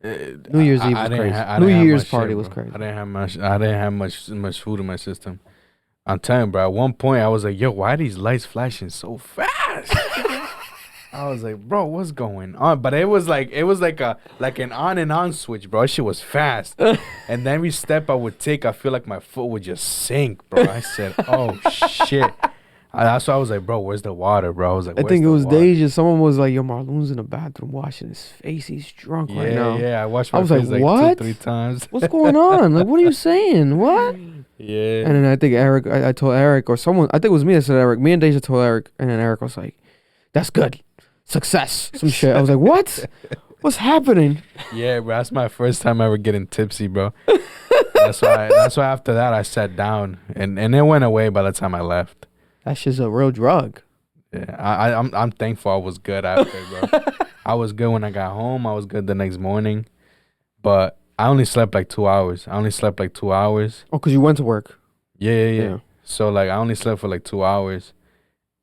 New Year's Eve was crazy. New Year's party was crazy. I didn't have much food in my system. I'm telling you, bro. At one point, I was like, "Yo, why are these lights flashing so fast?" I was like, "Bro, what's going on?" But it was like an on and on switch, bro. That shit was fast. And every step I would take, I feel like my foot would just sink, bro. I said, "Oh shit." That's why I was like, "Bro, where's the water, bro?" I was like, I think it was Deja. Someone was like, "Yo, Marloon's in the bathroom washing his face. He's drunk right now." Yeah, I washed my face like what? 2-3 times. What's going on? Like, what are you saying? What? Yeah. And then I think Eric, I told Eric or someone, I think it was me that said Eric. Me and Deja told Eric, and then Eric was like, "That's good. Success." Some shit. I was like, "What? What's happening?" Yeah, bro. That's my first time ever getting tipsy, bro. That's why after that I sat down and it went away by the time I left. That shit's a real drug. Yeah, I'm thankful I was good after, bro. I was good when I got home. I was good the next morning, but I only slept like 2 hours. Oh, because you went to work. Yeah. So like I only slept for like 2 hours,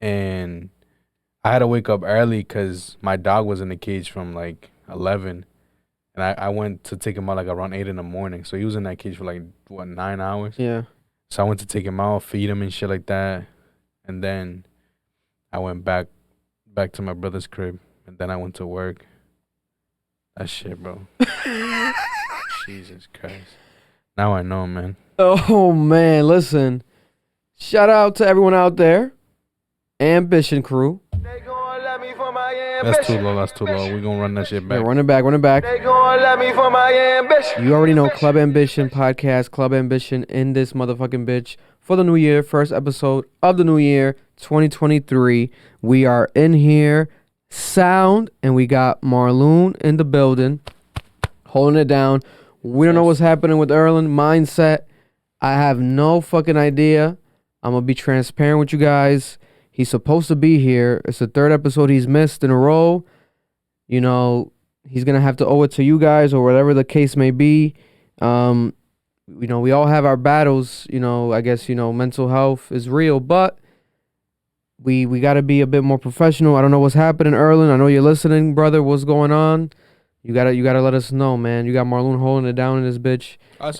and I had to wake up early because my dog was in the cage from like 11, and I went to take him out like around 8 in the morning. So he was in that cage for like 9 hours. Yeah. So I went to take him out, feed him and shit like that. And then I went back to my brother's crib. And then I went to work. That shit, bro. Jesus Christ. Now I know, man. Oh, man. Listen. Shout out to everyone out there. Ambition crew. That's too low. We're going to run that shit back. Yeah, run it back. They gonna let me for my ambition. You already know Club Ambition podcast. Club Ambition in this motherfucking bitch. For the new year, first episode of the new year, 2023. We are in here, sound, and we got Marloon in the building, holding it down. We don't know what's happening with Erlen. Mindset, I have no fucking idea. I'm going to be transparent with you guys. He's supposed to be here. It's the third episode he's missed in a row. You know, he's going to have to owe it to you guys or whatever the case may be. You know, we all have our battles, you know, I guess, you know, mental health is real, but we got to be a bit more professional. I don't know what's happening, Erlen. I know you're listening, brother. What's going on? You got to let us know, man. You got Marloon holding it down in this bitch.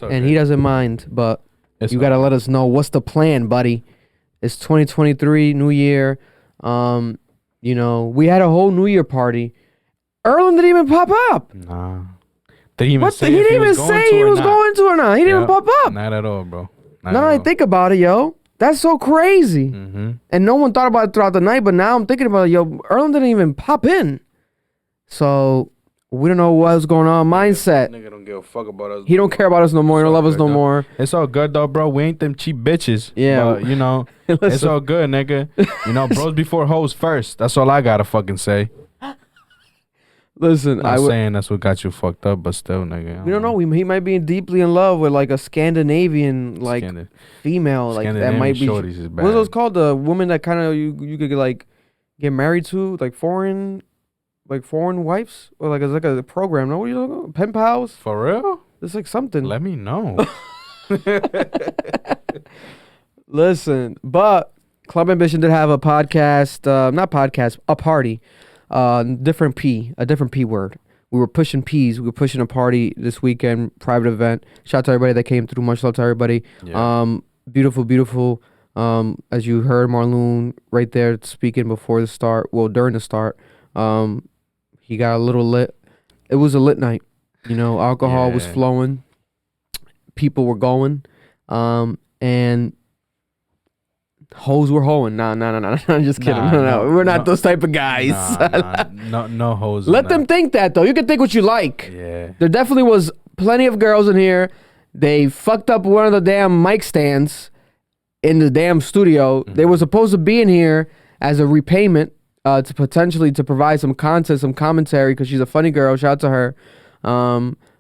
And he doesn't mind, but you got to let us know what's the plan, buddy. It's 2023, new year. You know, we had a whole new year party. Erlen didn't even pop up. Nah. He didn't even say he was going to or not. He didn't even pop up. Not at all, bro. Now that I think about it, yo, that's so crazy. Mm-hmm. And no one thought about it throughout the night, but now I'm thinking about it, yo, Erlen didn't even pop in. So we don't know what's going on. Mindset. Nigga don't give a fuck about us. He don't care about us no more. He don't love us no more. It's all good though, bro. We ain't them cheap bitches. Yeah. But, you know, it's all good, nigga. You know, bros before hoes first. That's all I gotta fucking say. Listen, I'm saying that's what got you fucked up, but still, nigga. We don't know. He might be deeply in love with like a Scandinavian female, like that might be. What are those called? The woman that kind of you could get married to, like foreign wives, or like it's like a program. No, what are you talking about? Pen pals? For real? It's like something. Let me know. Listen, but Club Ambition did have a podcast, a party. A different P word. We were pushing P's. We were pushing a party this weekend, private event. Shout out to everybody that came through. Much love to everybody. Yeah. Beautiful. As you heard Marloon right there speaking before the start. Well, during the start, he got a little lit. It was a lit night. You know, alcohol was flowing. People were going. And hoes were hoeing. Nah. I'm just kidding. No. We're not those type of guys. No hoes. Let them think that, though. You can think what you like. Yeah. There definitely was plenty of girls in here. They fucked up one of the damn mic stands in the damn studio. Mm-hmm. They were supposed to be in here as a repayment to potentially to provide some content, some commentary, because she's a funny girl. Shout out to her.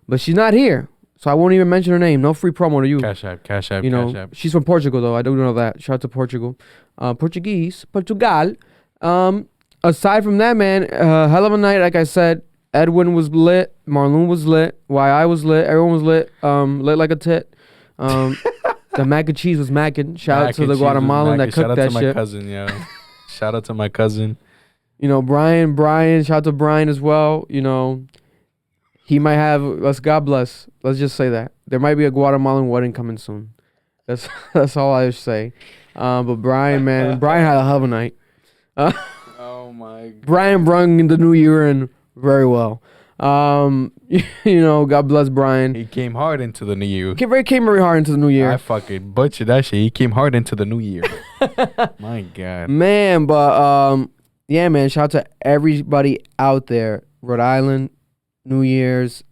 But she's not here. So I won't even mention her name. No free promo to you. Cash app. You know, she's from Portugal, though. I do know that. Shout out to Portugal. Portugal. Aside from that, man, hell of a night. Like I said, Edwin was lit. Marloon was lit. YI was lit. Everyone was lit. Lit like a tit. The mac and cheese was macking. Shout out to the Guatemalan that cooked that shit. Shout out to my cousin, yo. Shout out to my cousin. You know, Brian. Shout out to Brian as well. You know, he might have. God bless. Let's just say that there might be a Guatemalan wedding coming soon. That's all I say. But Brian, man, Brian had a hell of a night. Oh my God. Brian brung the new year in very well. God bless Brian. He came hard into the new year. Came very hard into the new year. I fucking butchered that shit. He came hard into the new year. My God. Man, but yeah, man, shout out to everybody out there. Rhode Island, New Year's.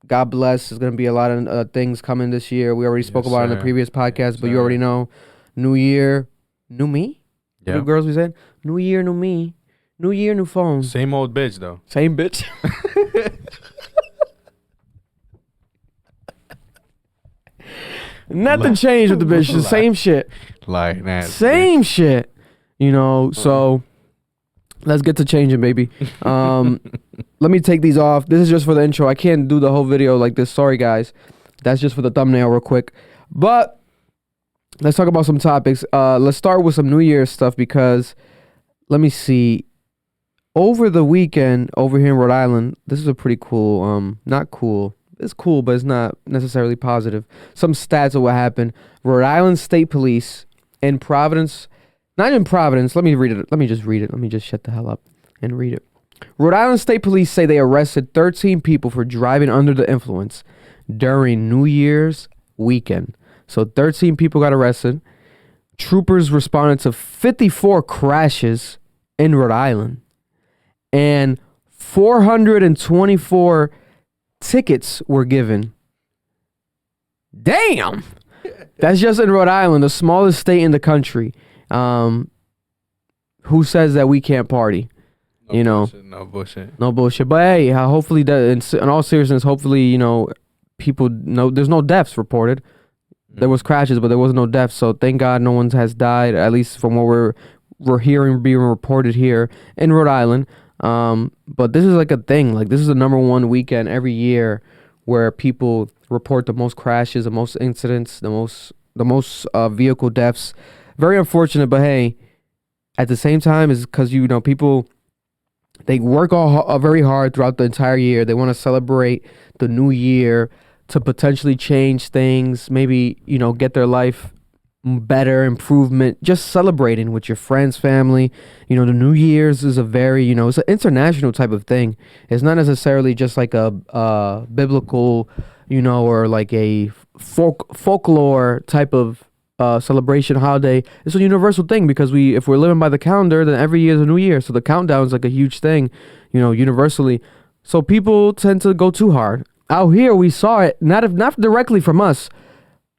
God bless. There's going to be a lot of things coming this year. We already spoke about it in the previous podcast, but you already know. New year, new me? Yeah. New girls, we said? New year, new me. New year, new phone. Same old bitch, though. Same bitch. Nothing changed with the bitch. The same shit. Like that. Same shit. So let's get to changing, baby. Let me take these off. This is just for the intro. I can't do the whole video like this. Sorry, guys. That's just for the thumbnail real quick. But let's talk about some topics. Let's start with some New Year's stuff because, let me see. Over the weekend, over here in Rhode Island, this is a pretty cool, not cool. It's cool, but it's not necessarily positive. Some stats of what happened. Rhode Island State Police in Providence, not in Providence. Let me read it. Let me just read it. Let me just shut the hell up and read it. Rhode Island State Police say they arrested 13 people for driving under the influence during New Year's weekend. So 13 people got arrested. Troopers responded to 54 crashes in Rhode Island. And 424 tickets were given. Damn! That's just in Rhode Island, the smallest state in the country. Who says that we can't party? Bullshit, no bullshit. But hey, hopefully, in all seriousness, hopefully, people know there's no deaths reported. There was crashes, but there was no deaths. So thank God no one has died, at least from what we're hearing being reported here in Rhode Island. But this is like a thing. Like, this is the #1 weekend every year where people report the most crashes, the most incidents, the most vehicle deaths. Very unfortunate, but hey, at the same time, is because people, they work very hard throughout the entire year. They want to celebrate the new year to potentially change things, maybe get their life better, improvement, just celebrating with your friends, family. The New Year's is a very, it's an international type of thing. It's not necessarily just like a biblical, or like a folklore type of celebration holiday. It's a universal thing because if we're living by the calendar, then every year is a new year. So the countdown is like a huge thing, universally. So people tend to go too hard. Out here, we saw it, not directly from us.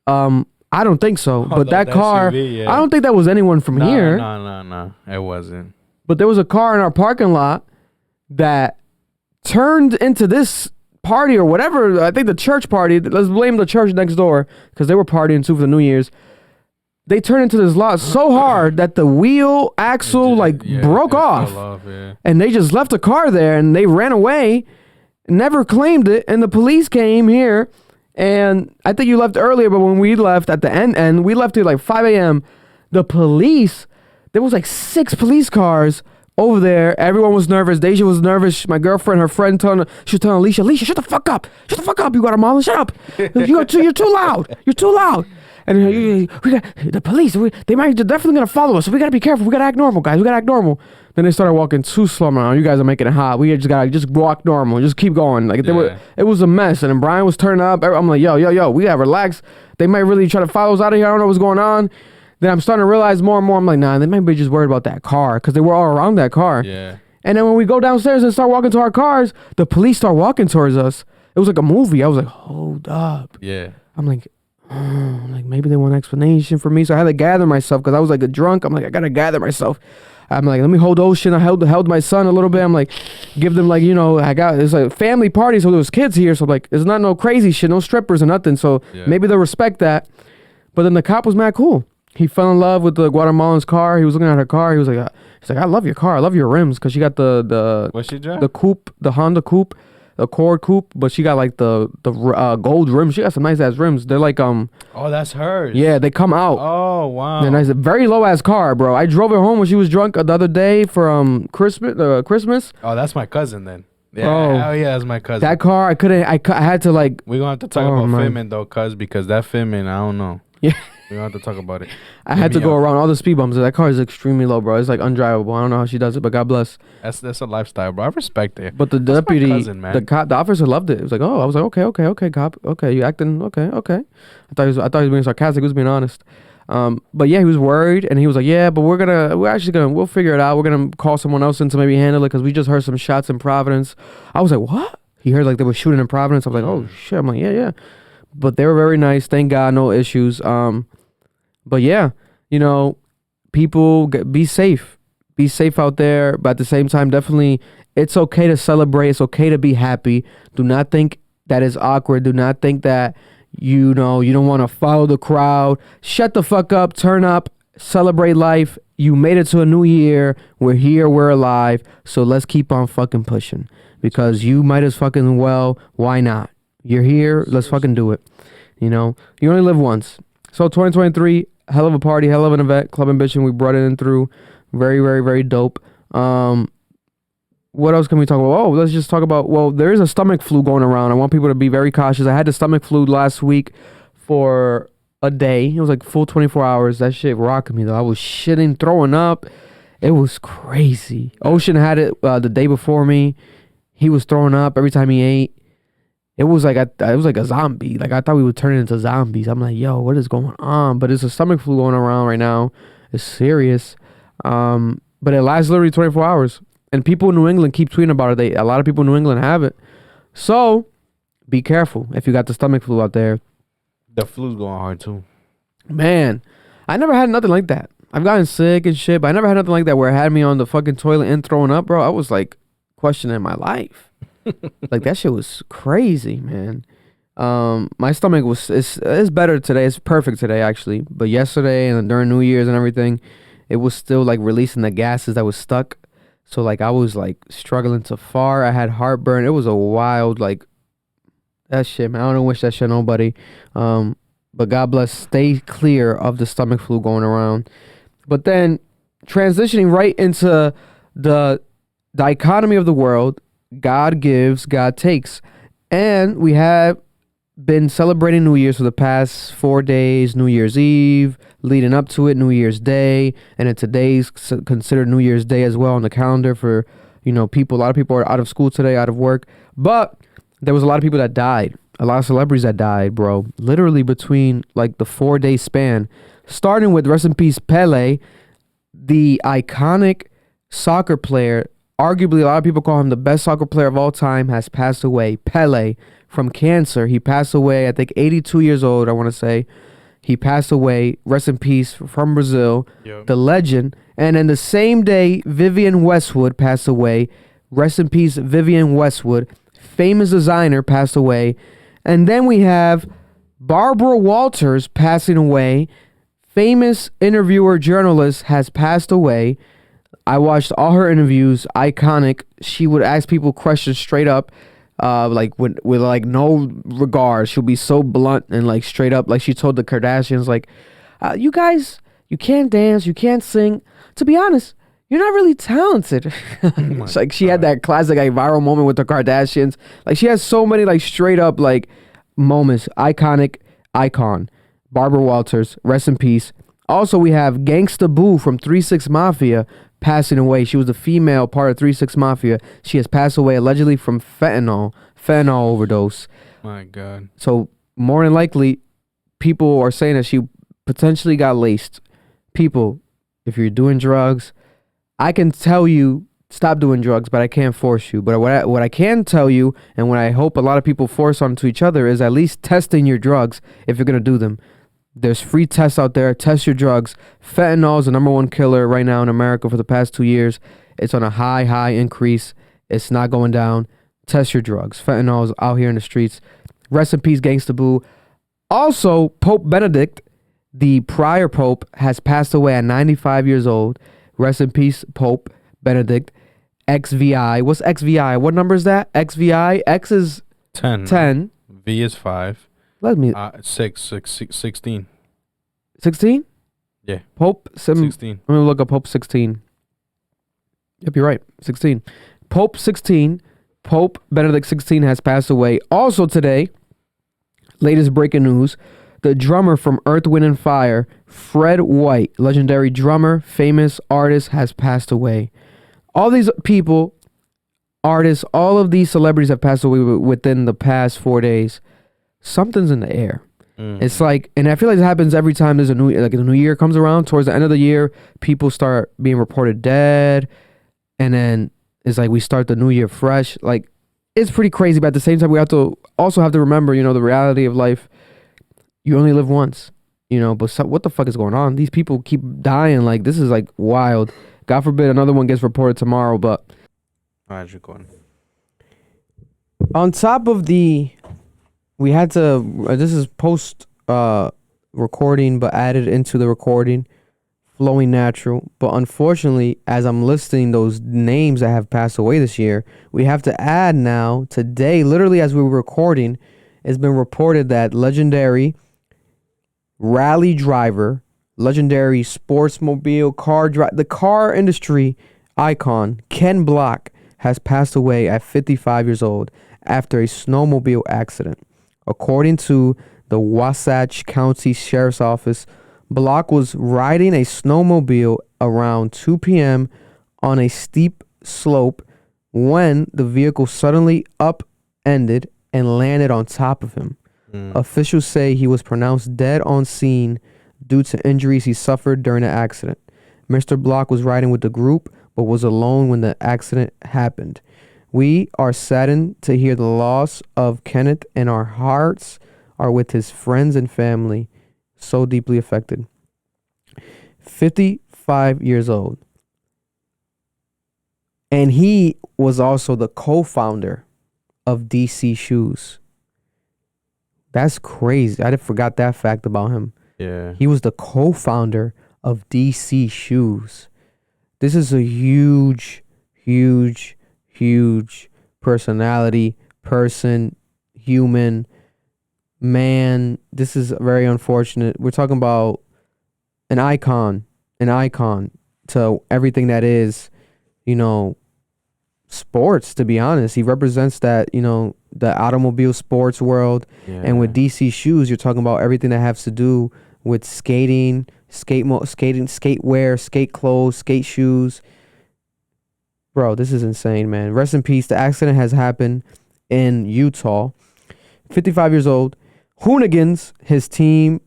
I don't think so. But that car, SUV, yeah. I don't think that was anyone from here. No. It wasn't. But there was a car in our parking lot that turned into this party or whatever. I think the church party. Let's blame the church next door because they were partying too for the New Year's. They turned into this lot so hard that the wheel axle broke off. Yeah. And they just left the car there and they ran away, never claimed it. And the police came here. And I think you left earlier, but when we left at the end, we left here like 5 a.m. The police, there was like 6 police cars over there. Everyone was nervous. Deja was nervous. My girlfriend, her friend, she was telling Alicia, shut the fuck up. Shut the fuck up, you Guatemalan, shut up. You're too loud. You're too loud. And we got the police. They're definitely gonna follow us. So we gotta be careful. We gotta act normal, guys. We gotta act normal. Then they started walking too slow around. You guys are making it hot. We just gotta walk normal. Just keep going. Like it was a mess. And then Brian was turning up. I'm like, yo, we gotta relax. They might really try to follow us out of here. I don't know what's going on. Then I'm starting to realize more and more. I'm like, nah, they might be just worried about that car because they were all around that car. Yeah. And then when we go downstairs and start walking to our cars, the police start walking towards us. It was like a movie. I was like, hold up. Yeah. I'm like, maybe they want an explanation for me. So I had to gather myself because I was like a drunk. I'm like, I gotta gather myself. I'm like, let me hold Ocean. I held my son a little bit. I'm like, give them it's like a family party. So there was kids here. So like, there's not no crazy shit, no strippers or nothing. So maybe they'll respect that. But then the cop was mad cool. He fell in love with the Guatemalan's car. He was looking at her car. He's like, I love your car. I love your rims. Cause she got the what's she drive? The coupe, the Honda coupe. Accord coupe, but she got like the gold rims. She got some nice ass rims. They're like oh, that's hers. Yeah, they come out. Oh wow. They're nice. Very low ass car, bro. I drove her home when she was drunk the other day for Christmas. Oh, that's my cousin then. Yeah, Bro, hell yeah, that's my cousin. that car, I had to like. We're gonna have to talk about Fitment though, cuz because that Fitment, I don't know. Yeah. We're gonna have to talk about it. I had to go around all the speed bumps. That car is extremely low, bro. It's like undrivable. I don't know how she does it, but God bless. That's a lifestyle, bro. I respect it. But the deputy, cousin, man. the cop, the officer loved it. It was like, oh, I was like, okay, cop, okay, you acting, okay. I thought he was being sarcastic. He was being honest. But yeah, he was worried, and he was like, yeah, but we'll figure it out. We're gonna call someone else in to maybe handle it because we just heard some shots in Providence. I was like, what? He heard like they were shooting in Providence. I was like, oh shit. I'm like, yeah. But they were very nice. Thank God, no issues. But yeah, you know, people be safe. Be safe out there. But at the same time, definitely, it's okay to celebrate. It's okay to be happy. Do not think that is awkward. Do not think that, you don't want to follow the crowd. Shut the fuck up. Turn up. Celebrate life. You made it to a new year. We're here. We're alive. So let's keep on fucking pushing. Because you might as fucking well. Why not? You're here. Let's fucking do it. You only live once. So 2023, hell of a party, hell of an event. Club Ambition, we brought it in through. Very, very, very dope. What else can we talk about? Oh, let's just talk about, well, there is a stomach flu going around. I want people to be very cautious. I had the stomach flu last week for a day. It was like full 24 hours. That shit rocked me, though. I was shitting, throwing up. It was crazy. Ocean had it the day before me. He was throwing up every time he ate. It was like a zombie. Like I thought we would turn into zombies. I'm like, yo, what is going on? But it's a stomach flu going around right now. It's serious. But it lasts literally 24 hours. And people in New England keep tweeting about it. A lot of people in New England have it. So be careful if you got the stomach flu out there. The flu's going hard too. Man, I never had nothing like that. I've gotten sick and shit, but I never had nothing like that where it had me on the fucking toilet and throwing up, bro. I was like questioning my life. Like that shit was crazy, man. My stomach it's better today. It's perfect today actually. But yesterday and during New Year's and everything, it was still like releasing the gases that was stuck. So like I was like struggling to fart. I had heartburn. It was a wild like that shit, man. I don't wish that shit on nobody. But God bless. Stay clear of the stomach flu going around. But then transitioning right into the dichotomy of the world. God gives, God takes. And we have been celebrating New Year's for the past 4 days, New Year's Eve, leading up to it, New Year's Day, and then today's considered New Year's Day as well on the calendar for, people. A lot of people are out of school today, out of work. But there was a lot of people that died. A lot of celebrities that died, bro. Literally between like the 4-day span. Starting with, rest in peace, Pele, the iconic soccer player. Arguably, a lot of people call him the best soccer player of all time, has passed away. Pele, from cancer. He passed away, I think, 82 years old, I want to say. He passed away. Rest in peace, from Brazil. Yep. The legend. And then the same day, Vivienne Westwood passed away. Rest in peace, Vivienne Westwood. Famous designer passed away. And then we have Barbara Walters passing away. Famous interviewer, journalist, has passed away. I watched all her interviews. Iconic. She would ask people questions straight up, like with like no regard. She'll be so blunt and like straight up. Like she told the Kardashians, like, you guys, you can't dance, you can't sing. To be honest, you're not really talented. It's like she had that classic like viral moment with the Kardashians. Like she has so many like straight up like moments. Iconic icon. Barbara Walters, rest in peace. Also, we have GANGSTA Boo from 3 6 Mafia passing away. She was the female part of 3 6 Mafia. She has passed away allegedly from fentanyl overdose. My God. So more than likely, people are saying that she potentially got laced. People, if you're doing drugs, I can tell you stop doing drugs, but I can't force you. But what I can tell you, and what I hope a lot of people force onto each other, is at least testing your drugs if you're going to do them. There's free tests out there. Test your drugs. Fentanyl is the #1 killer right now in America for the past 2 years. It's on a high increase. It's not going down. Test your drugs. Fentanyl is out here in the streets. Rest in peace, GANGSTA Boo. Also, Pope Benedict, the prior pope, has passed away at 95 years old. Rest in peace, Pope Benedict. XVI. What's XVI? What number is that? XVI. X is 10. V is 5. Let me 16. 16? Yeah. Pope 16. Let me look up Pope 16. Yep, you're right. 16. Pope 16 Pope Benedict 16 has passed away. Also today, latest breaking news, the drummer from Earth, Wind and Fire, Fred White, legendary drummer, famous artist, has passed away. All these people, artists, all of these celebrities have passed away within the past 4 days. Something's in the air. It's like, and I feel like it happens every time there's a new year comes around. Towards the end of the year, people start being reported dead, and then it's like we start the new year fresh. Like, it's pretty crazy, but at the same time, we have to remember, the reality of life. You only live once, but what the fuck is going on? These people keep dying. Like, this is like wild. God forbid another one gets reported tomorrow, but on top of we had to, this is post recording, but added into the recording, flowing natural. But unfortunately, as I'm listing those names that have passed away this year, we have to add now, today, literally as we were recording, it's been reported that legendary rally driver, legendary sportsmobile the car industry icon, Ken Block, has passed away at 55 years old after a snowmobile accident. According to the Wasatch County Sheriff's Office, Block was riding a snowmobile around 2 p.m. on a steep slope when the vehicle suddenly upended and landed on top of him. Officials say he was pronounced dead on scene due to injuries he suffered during the accident. Mr. Block was riding with the group but was alone when the accident happened. We are saddened to hear the loss of Kenneth, and our hearts are with his friends and family, so deeply affected. 55 years old. And he was also the co-founder of DC Shoes. That's crazy. I forgot that fact about him. Yeah. He was the co-founder of DC Shoes. This is a huge personality, human, man. This is very unfortunate. We're talking about an icon to everything that is, sports, to be honest. He represents that, the automobile sports world. Yeah. And with DC Shoes, you're talking about everything that has to do with skating, skatewear, skate clothes, skate shoes. Bro, this is insane, man. Rest in peace. The accident has happened in Utah. 55 years old. Hoonigans, his team,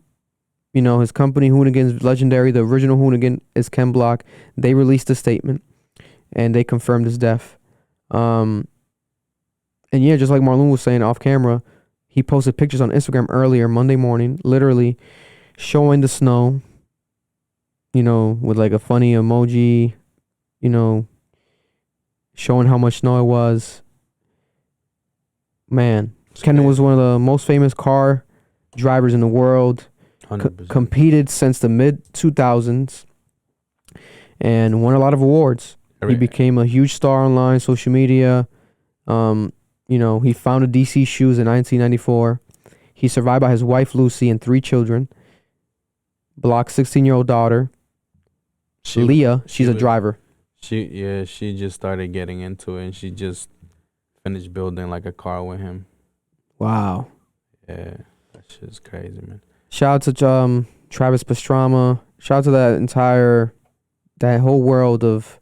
his company, Hoonigans, legendary. The original Hoonigan is Ken Block. They released a statement, and they confirmed his death. And yeah, just like Marlon was saying off camera, he posted pictures on Instagram earlier, Monday morning, literally showing the snow, with like a funny emoji, showing how much snow it was. Man, Ken was one of the most famous car drivers in the world. Competed since the mid-2000s and won a lot of awards. He became a huge star online, social media. He founded DC Shoes in 1994. He's survived by his wife, Lucy, and 3 children. Block's 16-year-old daughter, Leah, she's a driver. She just started getting into it, and she just finished building like a car with him. Wow. Yeah, that shit's crazy, man. Shout out to Travis Pastrana. Shout out to that whole world of,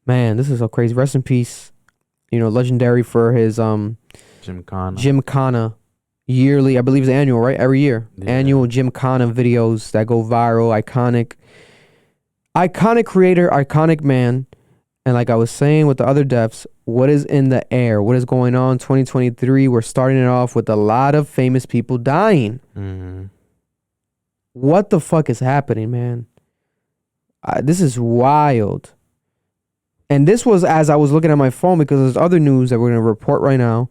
man, this is so crazy. Rest in peace. Legendary for his Gymkhana yearly, I believe it's annual, right? Every year. Yeah. Annual Gymkhana videos that go viral. Iconic creator, iconic man. And like I was saying with the other deaths, what is in the air? What is going on? 2023, we're starting it off with a lot of famous people dying. Mm-hmm. What the fuck is happening, man? This is wild. And this was as I was looking at my phone, because there's other news that we're going to report right now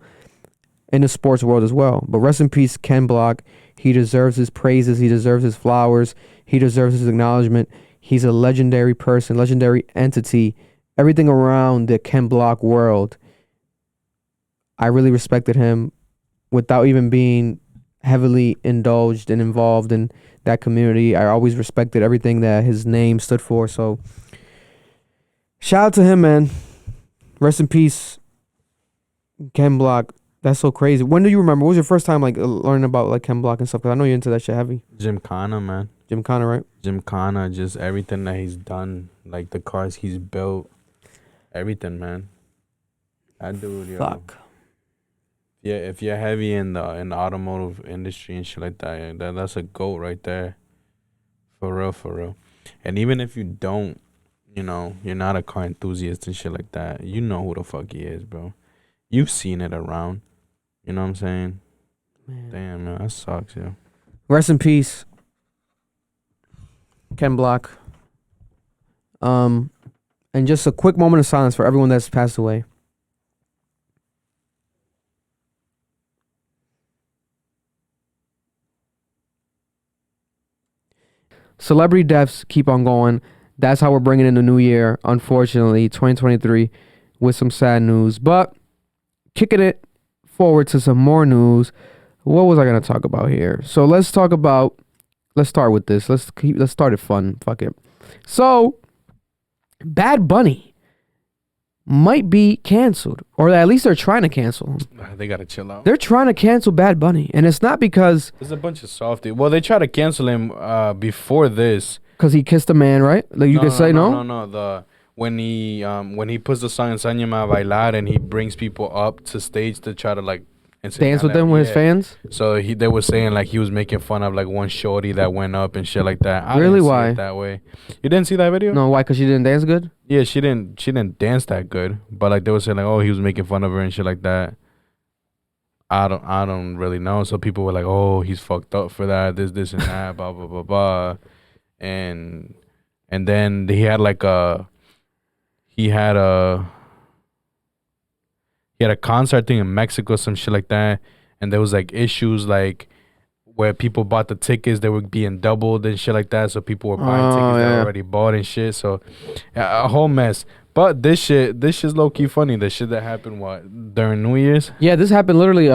in the sports world as well. But rest in peace, Ken Block. He deserves his praises. He deserves his flowers. He deserves his acknowledgement. He's a legendary person, legendary entity. Everything around the Ken Block world, I really respected him without even being heavily indulged and involved in that community. I always respected everything that his name stood for. So shout out to him, man. Rest in peace. Ken Block. That's so crazy. When do you remember? What was your first time like learning about like Ken Block and stuff? Cause I know you're into that shit heavy. Gymkhana, man. Gymkhana, right? Gymkhana, just everything that he's done, like the cars he's built, everything, man. That dude, yo. Fuck. Yeah, if you're heavy in the automotive industry and shit like that, that's a GOAT right there. For real, for real. And even if you don't, you know, you're not a car enthusiast and shit like that, you know who the fuck he is, bro. You've seen it around. You know what I'm saying? Man. Damn, man, that sucks, yo. Rest in peace, Ken Block. And just a quick moment of silence for everyone that's passed away. Celebrity deaths keep on going. That's how we're bringing in the new year, unfortunately, 2023, with some sad news. But kicking it forward to some more news. What was I going to talk about here? So let's start with this. Let's start it fun. Fuck it. So Bad Bunny might be canceled, or at least they're trying to cancel him. They gotta chill out. They're trying to cancel Bad Bunny, and it's not because there's a bunch of softies. Well, they tried to cancel him before this because he kissed a man, right? Like you could say no. No. When he puts the song "Enséñame a Bailar" and he brings people up to stage to try to like dance with them with his fans. So they were saying like he was making fun of like one shorty that went up and shit like that. I really? Didn't see why? it that way. You didn't see that video? No, why? Because she didn't dance good. Yeah, she didn't dance that good. But like they were saying like, oh, he was making fun of her and shit like that. I don't really know. So people were like, oh, he's fucked up for that. This and that. Blah blah blah blah. And then he had a concert thing in Mexico, some shit like that, and there was like issues like where people bought the tickets, they were being doubled and shit like that, so people were buying tickets that already bought and shit. So a whole mess. But this shit's low key funny. The shit that happened during New Year's. Yeah, this happened literally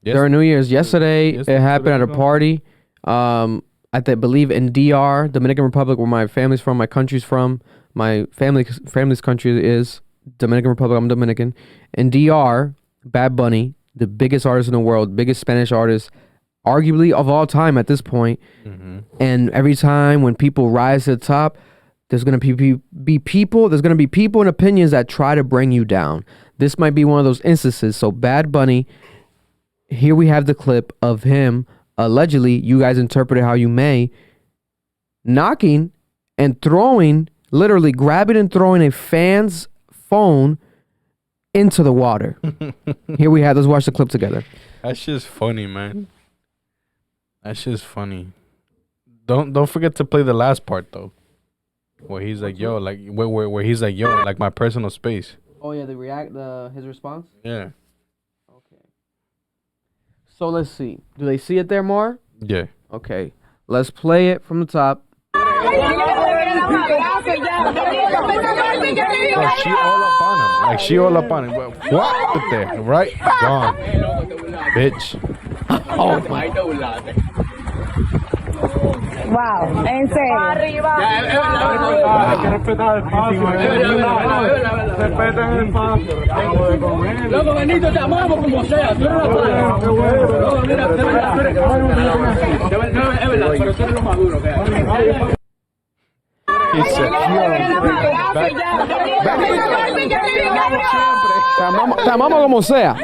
during New Year's. Yesterday it happened at a party. I believe in DR, Dominican Republic, where my family's from, my country's from. My family's country is Dominican Republic. I'm Dominican. In DR, Bad Bunny, the biggest artist in the world, biggest Spanish artist, arguably of all time at this point. Mm-hmm. And every time when people rise to the top, there's gonna be people. There's gonna be people and opinions that try to bring you down. This might be one of those instances. So Bad Bunny, here we have the clip of him allegedly. You guys interpret it how you may. Knocking and throwing. Literally grabbing and throwing a fan's phone into the water. Here we have. Let's watch the clip together. That shit's funny, man. That shit's funny. Don't forget to play the last part though, where he's like, "Yo," like where he's like, "Yo," like my personal space. Oh yeah, his response. Yeah. Okay. So let's see. Do they see it there, Mar? Yeah. Okay. Let's play it from the top. Bro, she all up on him. Like, she all up on him. What? Put there, right? Gone. Bitch. Oh, my. Wow, en serio. Arriba. Hay que respetar el espacio. Respeten el espacio. Loco, Benito, te amamos como sea. Tú eres una no, mira, de verdad, pero tú eres lo más duro que hay. Te amamos como sea.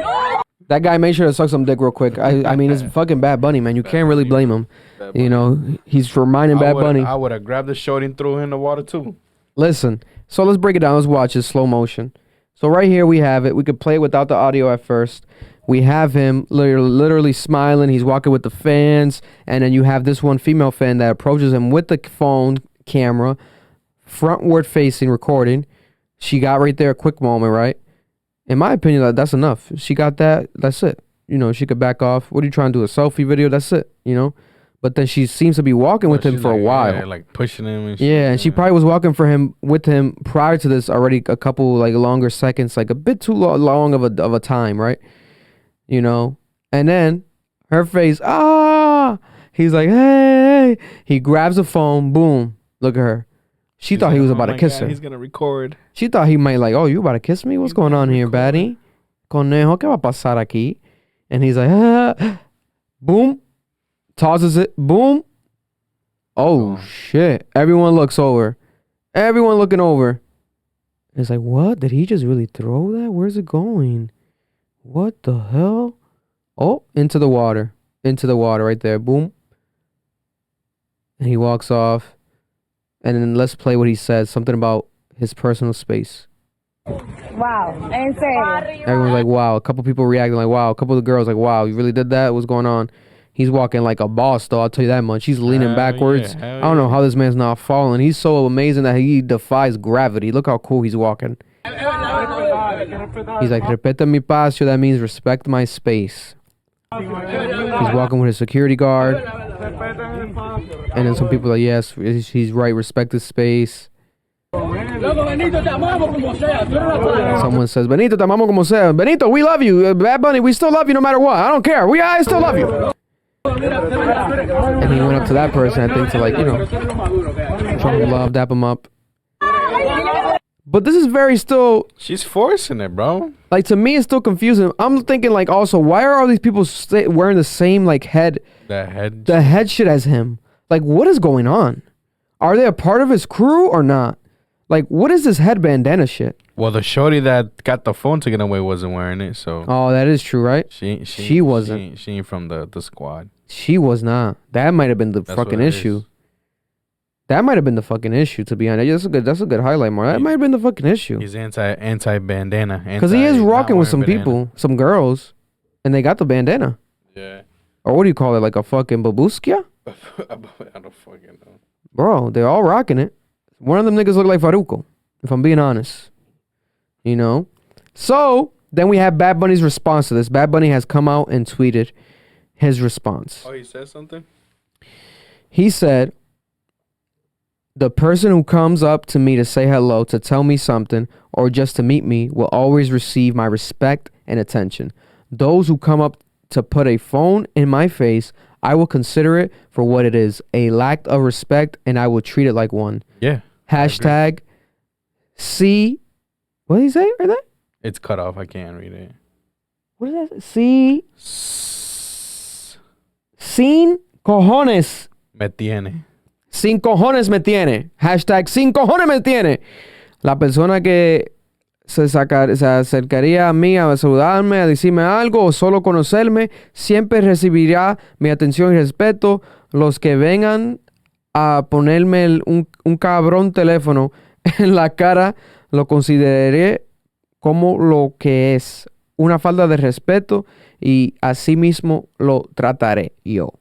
That guy made sure to suck some dick real quick. I mean, it's fucking Bad Bunny, man. You can't really blame him. You know, he's reminding Bad Bunny. I would have grabbed the shorty and threw him in the water too. Listen, so let's break it down. Let's watch it slow motion. So right here we have it. We could play it without the audio at first. We have him literally smiling. He's walking with the fans. And then you have this one female fan that approaches him with the phone camera, frontward facing, recording. She got right there a quick moment, right? In my opinion, that's enough. She got that. That's it. You know, she could back off. What are you trying to do? A selfie video? That's it. You know? But then she seems to be walking with him for a while. Yeah, like pushing him and shit. Yeah, and she probably was walking with him prior to this already a couple like longer seconds, like a bit too long of a time, right? You know? And then her face, he's like, hey. He grabs the phone, boom. Look at her. She thought he was about to kiss her. He's going to record. She thought he might like, oh, you about to kiss me? What's going on here, baddie? Conejo, ¿qué va a pasar aquí? And he's like, boom, tosses it, boom. Oh, shit. Everyone looks over. Everyone looking over. It's like, what? Did he just really throw that? Where's it going? What the hell? Oh, into the water. Into the water right there. Boom. And he walks off. And then let's play what he says. Something about his personal space. Wow. En serio. Everyone's like, wow. A couple people reacting like, wow. A couple of the girls like, wow, you really did that? What's going on? He's walking like a boss, though. I'll tell you that much. He's leaning backwards. I don't know how this man's not falling. He's so amazing that he defies gravity. Look how cool he's walking. He's like, respeta mi espacio. That means respect my space. He's walking with his security guard. And then some people are like, yes, he's right. Respect his space. Someone says, Benito, te amamos como sea. Benito, we love you. Bad Bunny, we still love you no matter what. I don't care. I still love you. And he went up to that person, I think, to like, you know, show him love, dap him up. But this is very still... She's forcing it, bro. Like, to me, it's still confusing. I'm thinking, like, also, why are all these people wearing the same, like, the head shit as him? Like, what is going on? Are they a part of his crew or not? Like, what is this head bandana shit? Well, the shorty that got the phone taken away wasn't wearing it, so... Oh, that is true, right? She wasn't. She ain't from the squad. She was not. That might have been the fucking issue. That might have been the fucking issue, to be honest. That's a good highlight, more. That might have been the fucking issue. He's anti bandana. Because he is rocking with some people, some girls, and they got the bandana. Yeah. Or what do you call it? Like a fucking babuskia? I don't fucking know. Bro, they're all rocking it. One of them niggas look like Farruko, if I'm being honest. You know? So, then we have Bad Bunny's response to this. Bad Bunny has come out and tweeted his response. Oh, he said something? He said, the person who comes up to me to say hello, to tell me something, or just to meet me will always receive my respect and attention. Those who come up to put a phone in my face, I will consider it for what it is, a lack of respect, and I will treat it like one. Yeah. Hashtag C. What did he say right there? It's cut off. I can't read it. What is that? C. Sin cojones. Me tiene. Sin cojones me tiene. Hashtag sin cojones me tiene. La persona que se acercaría a mí a saludarme, a decirme algo o solo conocerme, siempre recibirá mi atención y respeto. Los que vengan a ponerme un cabrón teléfono en la cara, lo consideraré como lo que es, una falta de respeto, y así mismo lo trataré yo.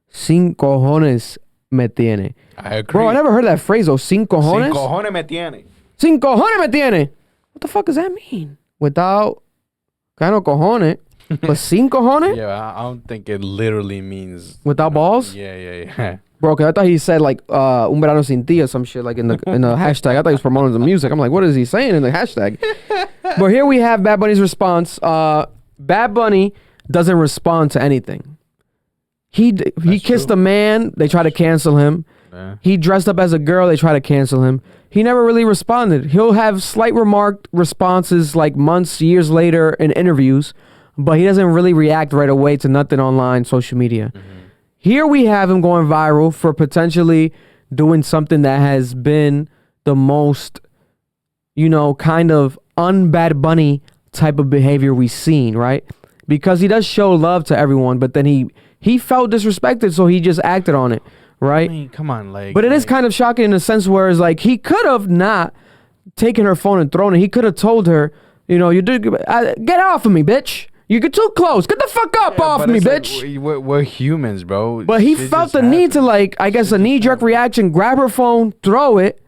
Sin cojones me tiene. I agree. Bro, I never heard that phrase though. Sin cojones? Sin cojones me tiene. Sin cojones me tiene. What the fuck does that mean? Without kind of cojones, but sin cojones? Yeah, I don't think it literally means... Without balls? Yeah. Bro, cause I thought he said like un verano sin ti or some shit like in the hashtag. I thought he was promoting the music. I'm like, what is he saying in the hashtag? But here we have Bad Bunny's response. Bad Bunny doesn't respond to anything. He kissed a man, they try to cancel him. Yeah. He dressed up as a girl, they try to cancel him. He never really responded. He'll have slight remarked responses like months, years later in interviews, but he doesn't really react right away to nothing online, social media. Mm-hmm. Here we have him going viral for potentially doing something that has been the most, you know, kind of un-Bad Bunny type of behavior we've seen, right? Because he does show love to everyone, but then he felt disrespected, so he just acted on it, right? I mean, come on, like... But it is kind of shocking in a sense where it's like, he could have not taken her phone and thrown it. He could have told her, you know, you did get off of me, bitch. You get too close. Get the fuck up off me, bitch. Like, we're humans, bro. But he felt the need to, like, I guess a knee-jerk reaction, grab her phone, throw it,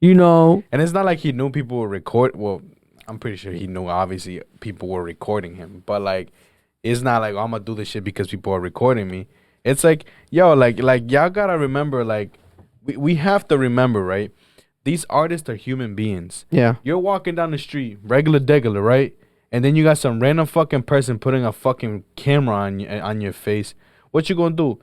you know. And it's not like he knew people would record. Well, I'm pretty sure he knew, obviously, people were recording him. But, like, it's not like, oh, I'm going to do this shit because people are recording me. It's like, yo, like y'all got to remember, like, we have to remember, right? These artists are human beings. Yeah. You're walking down the street, regular, right? And then you got some random fucking person putting a fucking camera on your face. What you gonna do?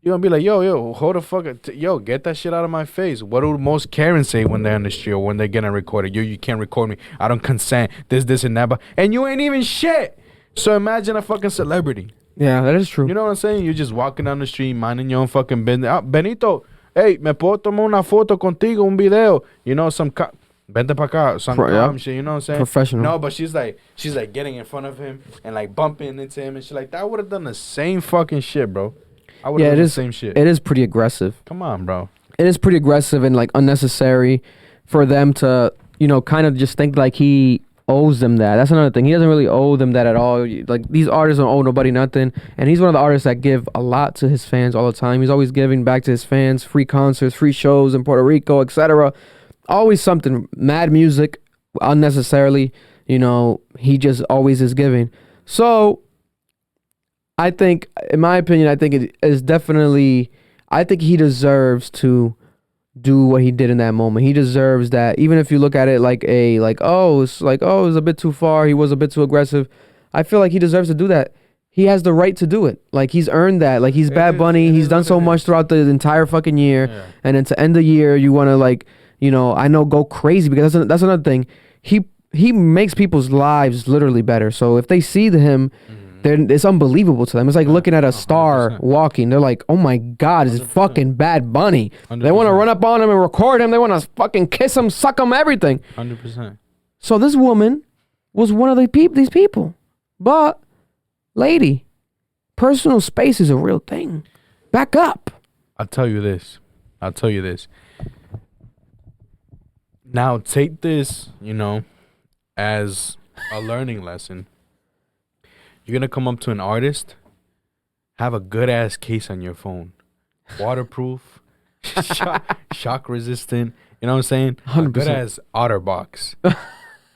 You're gonna be like, yo, hold the fuck up. Yo, get that shit out of my face. What do most Karens say when they're on the street or when they're getting recorded? You can't record me. I don't consent. This, and that. And you ain't even shit. So imagine a fucking celebrity. Yeah, that is true. You know what I'm saying? You're just walking down the street, minding your own fucking business. Ah, Benito, hey, me puedo tomar una foto contigo, un video. You know, vente pa acá, some calm shit, you know what I'm saying? Professional. No, but she's like getting in front of him and like bumping into him and shit like that. I would have done the same fucking shit, bro. I would have done the same shit. It is pretty aggressive. Come on, bro. It is pretty aggressive and like unnecessary for them to, you know, kind of just think like he owes them that. That's another thing. He doesn't really owe them that at all. Like, these artists don't owe nobody nothing. And he's one of the artists that give a lot to his fans all the time. He's always giving back to his fans, free concerts, free shows in Puerto Rico, etc. Always something. Mad music, unnecessarily. You know, he just always is giving. So I think, in my opinion, I think it is definitely, I think he deserves to do what he did in that moment. He deserves that. Even if you look at it like it was a bit too far, he was a bit too aggressive. I feel like he deserves to do that. He has the right to do it. Like, he's earned that. Like, he's Bad Bunny. He's done so much throughout the entire fucking year. Yeah. And then to end the year, you want to, like, you know, I know, go crazy, because that's another thing. He makes people's lives literally better. So if they see him, it's unbelievable to them. It's like looking at a star 100%. Walking. They're like, oh my God, it's fucking Bad Bunny. 100%. They want to run up on him and record him. They want to fucking kiss him, suck him, everything. 100%. So this woman was one of these people. But, lady, personal space is a real thing. Back up. I'll tell you this. Now take this, you know, as a learning lesson. You're going to come up to an artist, have a good-ass case on your phone. Waterproof, shock resistant, you know what I'm saying? 100%. A good-ass OtterBox.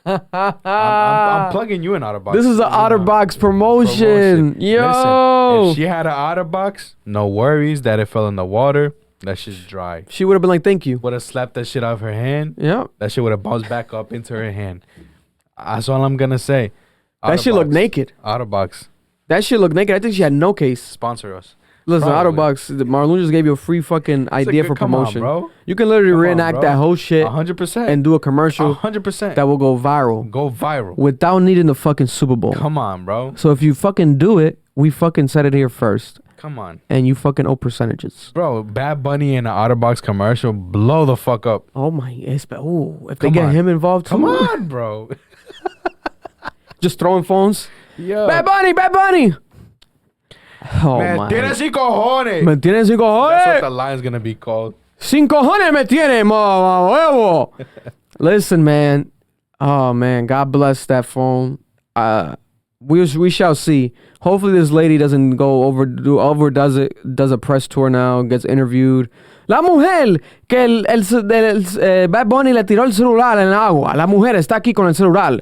I'm plugging you in OtterBox. This is an OtterBox promotion. Yo! Listen, if she had an OtterBox, no worries that it fell in the water. That shit's dry. She would have been like, thank you. Would have slapped that shit out of her hand. Yeah. That shit would have bounced back up into her hand. That's all I'm going to say. That shit look naked. OtterBox. That shit look naked. I think she had no case. Sponsor us. Listen, OtterBox, Marlon just gave you a free fucking idea for promotion. Come on, bro. You can literally reenact that whole shit 100% and do a commercial 100% that will go viral. Without needing the fucking Super Bowl. Come on, bro. So if you fucking do it, we fucking said it here first. Come on. And you fucking owe percentages. Bro, Bad Bunny in an OtterBox commercial, blow the fuck up. Oh my, if they get him involved too. Come on, bro. Just throwing phones. Yo. Bad Bunny. Oh me tienes sin cojones. Me tienes sin cojones. That's what the line's gonna be called. Sin cojones me tiene, huevo. Listen, man. Oh man, God bless that phone. We shall see. Hopefully this lady doesn't overdoes it, does a press tour now, gets interviewed. La mujer que Bad Bunny le tiró el celular en el agua. La mujer está aquí con el celular.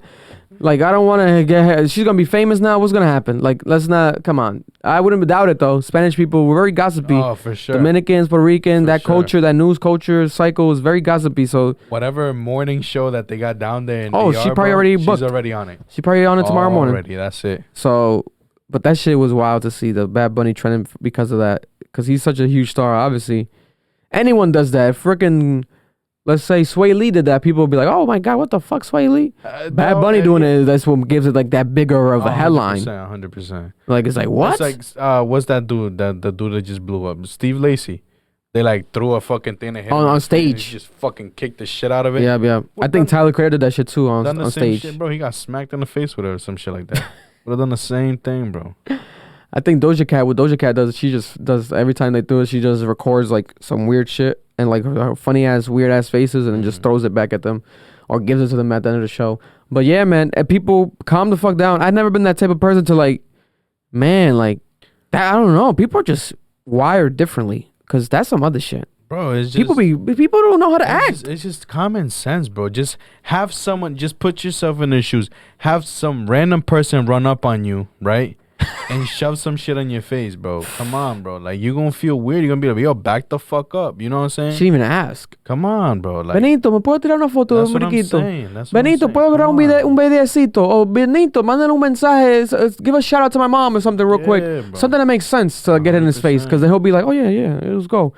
Like, I don't want to get her. She's going to be famous now. What's going to happen? Like, let's not. Come on. I wouldn't doubt it, though. Spanish people were very gossipy. Oh, for sure. Dominicans, Puerto Rican, that culture, that news culture cycle is very gossipy. So whatever morning show that they got down there in DR, she probably already booked. She's already on it. She probably on it tomorrow morning. Already, that's it. So, but that shit was wild to see, the Bad Bunny trending because of that. Because he's such a huge star, obviously. Anyone does that. Freaking... Let's say Sway Lee did that. People will be like, oh my God, what the fuck, Sway Lee? Bad Bunny doing it, that's what gives it like that bigger of a headline. 100%. Like, it's like, what? It's like, what's that dude? The dude that just blew up? Steve Lacy. They like threw a fucking thing at him. On stage. He just fucking kicked the shit out of it. Yeah. I think Tyler Creator did that shit too on stage. Shit, bro. He got smacked in the face with it or some shit like that. Would have done the same thing, bro. I think what Doja Cat does, she just does, every time they do it, she just records like some weird shit and like funny ass, weird ass faces and then just throws it back at them or gives it to them at the end of the show. But yeah, man, people calm the fuck down. I've never been that type of person to like, man, like that. I don't know. People are just wired differently because that's some other shit. Bro, it's just people don't know how to act. It's just common sense, bro. Just have someone, just put yourself in their shoes. Have some random person run up on you, right? and shove some shit on your face, bro. Come on, bro. Like, you gonna feel weird. You're gonna be like, yo, back the fuck up. You know what I'm saying? She didn't even ask. Come on, bro. Like, Benito, ¿me puedo tirar una foto de that's un what I'm mariquito? saying. That's what I'm Benito, saying. ¿puedo grabar Come on. un videocito? O Benito, mándale un mensaje. Give a shout out to my mom or something real quick. Bro. Something that makes sense to get in his face. 100%. Because then he'll be like, oh, yeah, let's go.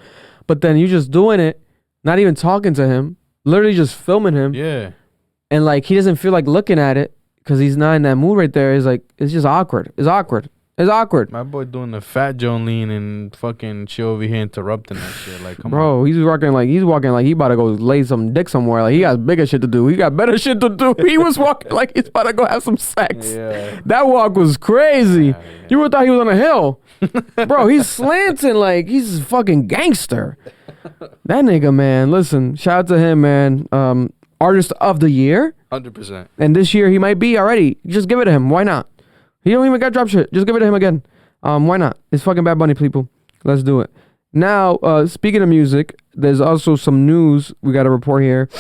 But then you just doing it, not even talking to him, literally just filming him. Yeah. And like, he doesn't feel like looking at it because he's not in that mood right there. It's like, it's just awkward. It's awkward. My boy doing the fat Jolene and fucking she over here interrupting that shit. Like, come on. Bro, he's walking like he about to go lay some dick somewhere. Like, he got bigger shit to do. He got better shit to do. He was walking like he's about to go have some sex. Yeah. That walk was crazy. Yeah. You would have thought he was on a hill. Bro, he's slanting like he's a fucking gangster. That nigga, man. Listen, shout out to him, man. Artist of the year. 100%. And this year he might be already. Just give it to him. Why not? He don't even got drop shit. Just give it to him again. Why not? It's fucking Bad Bunny, people. Let's do it. Now, speaking of music, there's also some news we got to report here.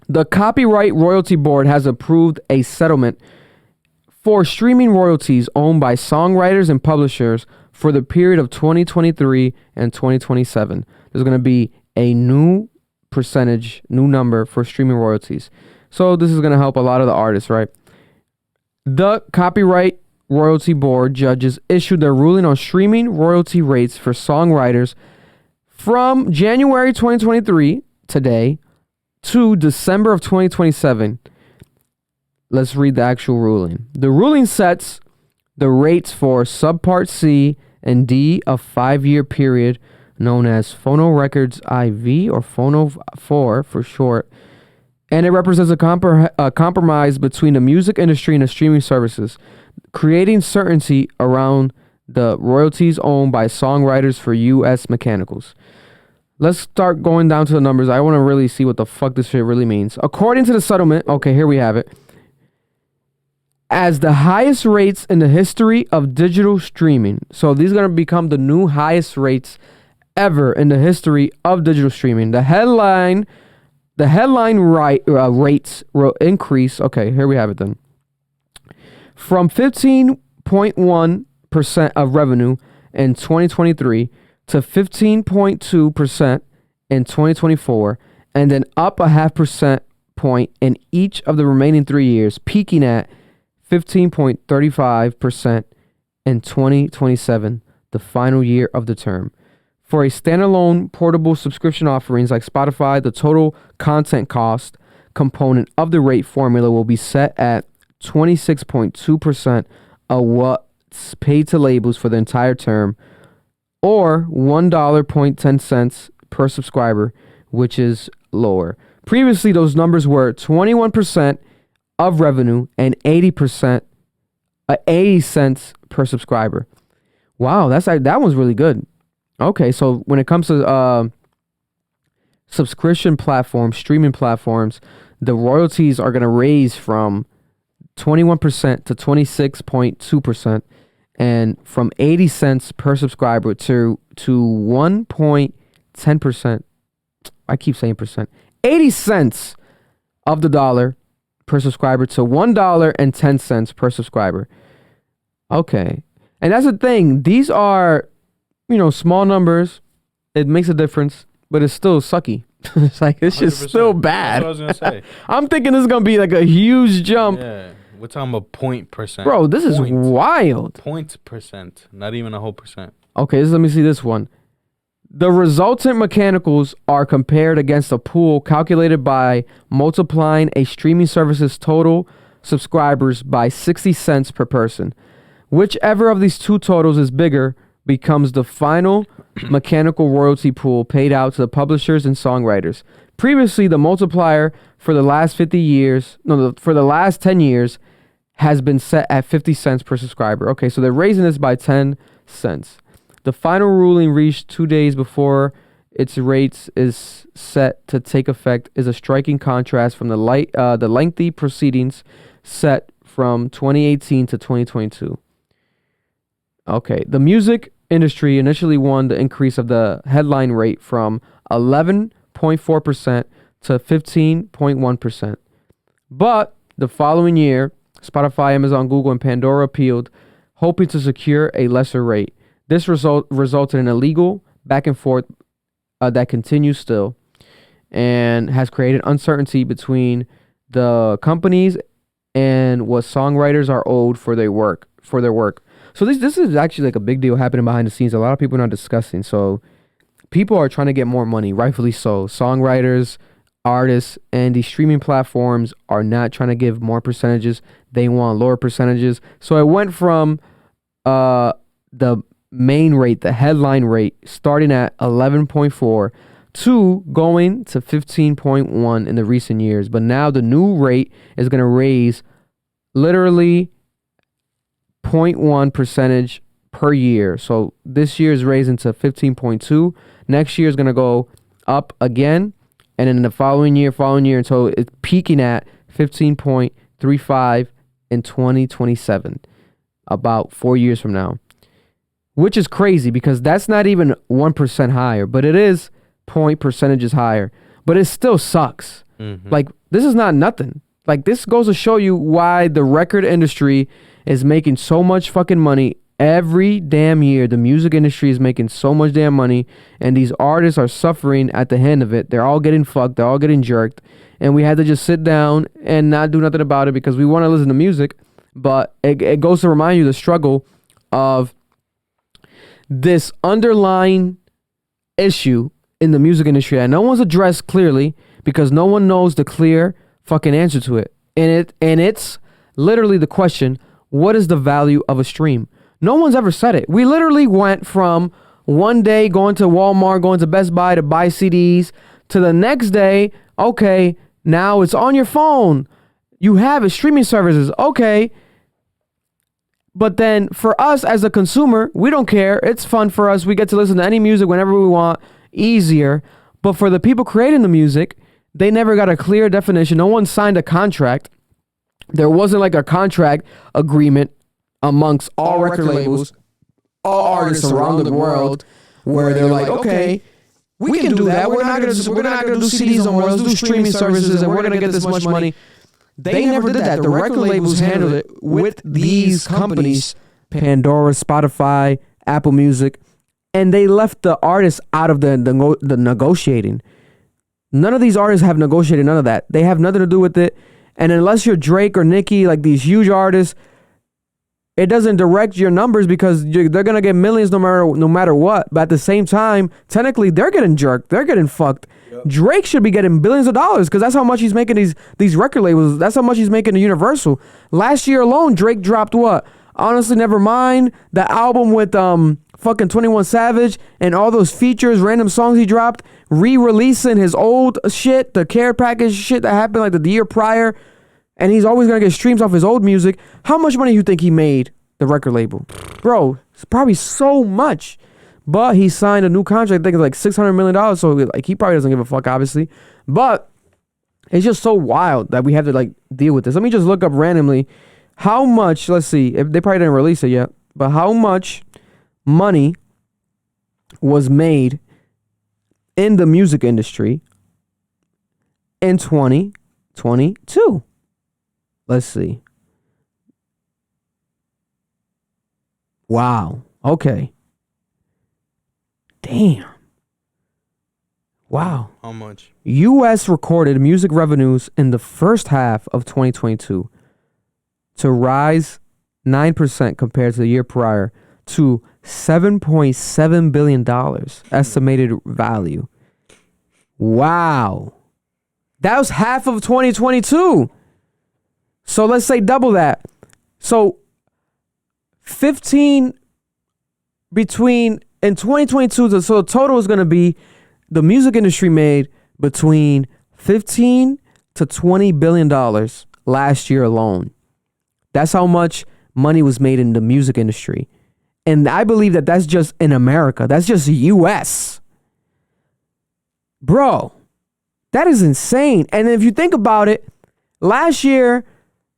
The Copyright Royalty Board has approved a settlement for streaming royalties owned by songwriters and publishers for the period of 2023 and 2027. There's going to be a new percentage, new number for streaming royalties. So this is going to help a lot of the artists, right? The Copyright Royalty Board judges issued their ruling on streaming royalty rates for songwriters from January 2023, today, to December of 2027. Let's read the actual ruling. The ruling sets the rates for Subpart C and D of 5-year period known as Phono Records IV or Phono 4 for short. And it represents a compromise between the music industry and the streaming services, creating certainty around the royalties owned by songwriters for U.S. mechanicals. Let's start going down to the numbers. I want to really see what the fuck this shit really means. According to the settlement, okay, here we have it. As the highest rates in the history of digital streaming. So these are going to become the new highest rates ever in the history of digital streaming. The headline rates will increase. Okay, here we have it then. From 15.1% of revenue in 2023 to 15.2% in 2024, and then up a 0.5% point in each of the remaining 3 years, peaking at 15.35% in 2027, the final year of the term. For a standalone portable subscription offerings like Spotify, the total content cost component of the rate formula will be set at 26.2% of what's paid to labels for the entire term, or $1.10 per subscriber, which is lower. Previously, those numbers were 21% of revenue and 80 cents per subscriber. Wow, that one's really good. Okay, so when it comes to subscription platforms, streaming platforms, the royalties are going to raise from 21% to 26.2%, and from 80 cents per subscriber to 1.10%. I keep saying percent. 80 cents of the dollar per subscriber to $1.10 per subscriber. Okay. And that's the thing. These are, small numbers. It makes a difference, but it's still sucky. It's like, it's just 100%. still bad. That's what I was going to say. I'm thinking this is going to be like a huge jump. Yeah. We're talking about 0.%. Bro, this is wild. 0.%. Not even a whole percent. Okay, let me see this one. The resultant mechanicals are compared against a pool calculated by multiplying a streaming service's total subscribers by 60 cents per person. Whichever of these two totals is bigger becomes the final mechanical royalty pool paid out to the publishers and songwriters. Previously, the multiplier for the last 10 years has been set at 50 cents per subscriber. Okay, so they're raising this by 10 cents. The final ruling reached 2 days before its rates is set to take effect is a striking contrast from the lengthy proceedings set from 2018 to 2022. Okay, the music industry initially won the increase of the headline rate from 11.4% to 15.1%. But the following year, Spotify, Amazon, Google, and Pandora appealed hoping to secure a lesser rate. This resulted in a legal back and forth that continues still and has created uncertainty between the companies and what songwriters are owed for their work. So this is actually like a big deal happening behind the scenes. A lot of people are not discussing. So people are trying to get more money, rightfully so. Songwriters, artists, and these streaming platforms are not trying to give more percentages. They want lower percentages. So it went from the main rate, the headline rate, starting at 11.4 to going to 15.1 in the recent years. But now the new rate is going to raise literally 0.1 percentage per year. So this year is raising to 15.2. Next year is going to go up again. And then the following year until it's peaking at 15.35 in 2027, about 4 years from now, which is crazy because that's not even 1% higher, but it is point percentages higher, but it still sucks. Like, this is not nothing. Like, this goes to show you why the record industry is making so much fucking money every damn year. The music industry is making so much damn money, and these artists are suffering at the hand of it. They're all getting fucked. They're all getting jerked, and we had to just sit down and not do nothing about it because we want to listen to music. But it goes to remind you the struggle of this underlying issue in the music industry that no one's addressed clearly because no one knows the clear fucking answer to it. And it's literally the question, what is the value of a stream? No one's ever said it. We literally went from one day going to Walmart, going to Best Buy to buy CDs, to the next day, okay, now it's on your phone. You have it, streaming services, okay. But then for us as a consumer, we don't care. It's fun for us. We get to listen to any music whenever we want, easier. But for the people creating the music, they never got a clear definition. No one signed a contract. There wasn't like a contract agreement amongst all record labels, all artists around the world, where they're like, okay, we can do that. We're not gonna do CDs anymore. Let's do streaming services, and we're gonna get this much money. They never did that. The record labels handled it with these companies, Pandora, Spotify, Apple Music, and they left the artists out of the negotiating. None of these artists have negotiated none of that. They have nothing to do with it. And unless you're Drake or Nicki, like these huge artists, it doesn't direct your numbers because they're going to get millions no matter what. But at the same time, technically, they're getting jerked. They're getting fucked. Yep. Drake should be getting billions of dollars because that's how much he's making these record labels. That's how much he's making to Universal. Last year alone, Drake dropped what? Honestly, never mind. The album with fucking 21 Savage and all those features, random songs he dropped, re-releasing his old shit, the care package shit that happened like the year prior. And he's always going to get streams off his old music. How much money do you think he made, the record label? Bro, it's probably so much. But he signed a new contract, I think it's like $600 million. So like he probably doesn't give a fuck, obviously. But it's just so wild that we have to like deal with this. Let me just look up randomly how much, let's see, if they probably didn't release it yet, but how much money was made in the music industry in 2022. Let's see. Wow. Okay. Damn. Wow. How much? U.S. recorded music revenues in the first half of 2022 to rise 9% compared to the year prior to $7.7 billion estimated value. Wow. That was half of 2022. So let's say double that. So 15 between in 2022, so the total is going to be the music industry made between 15 to $20 billion last year alone. That's how much money was made in the music industry. And I believe that that's just in America. That's just US. Bro, that is insane. And if you think about it, last year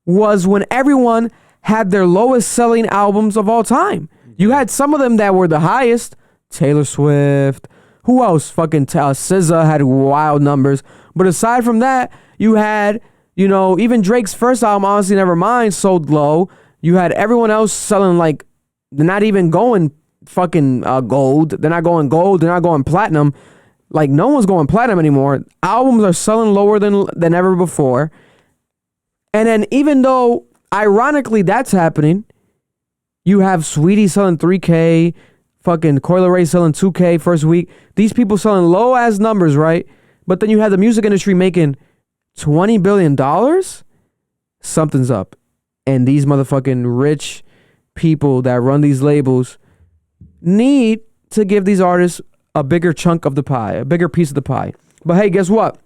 was when everyone had their lowest selling albums of all time. You had some of them that were the highest. Taylor Swift. Who else? Fucking SZA had wild numbers. But aside from that, you had, even Drake's first album, Honestly Nevermind, sold low. You had everyone else selling like, they're not even going fucking gold. They're not going gold. They're not going platinum. Like, no one's going platinum anymore. Albums are selling lower than ever before. And then even though, ironically, that's happening, you have Sweetie selling 3K, fucking Coil Ray selling 2K first week. These people selling low-ass numbers, right? But then you have the music industry making $20 billion? Something's up. And these motherfucking rich people that run these labels need to give these artists a bigger chunk of the pie, a bigger piece of the pie. But hey, guess what?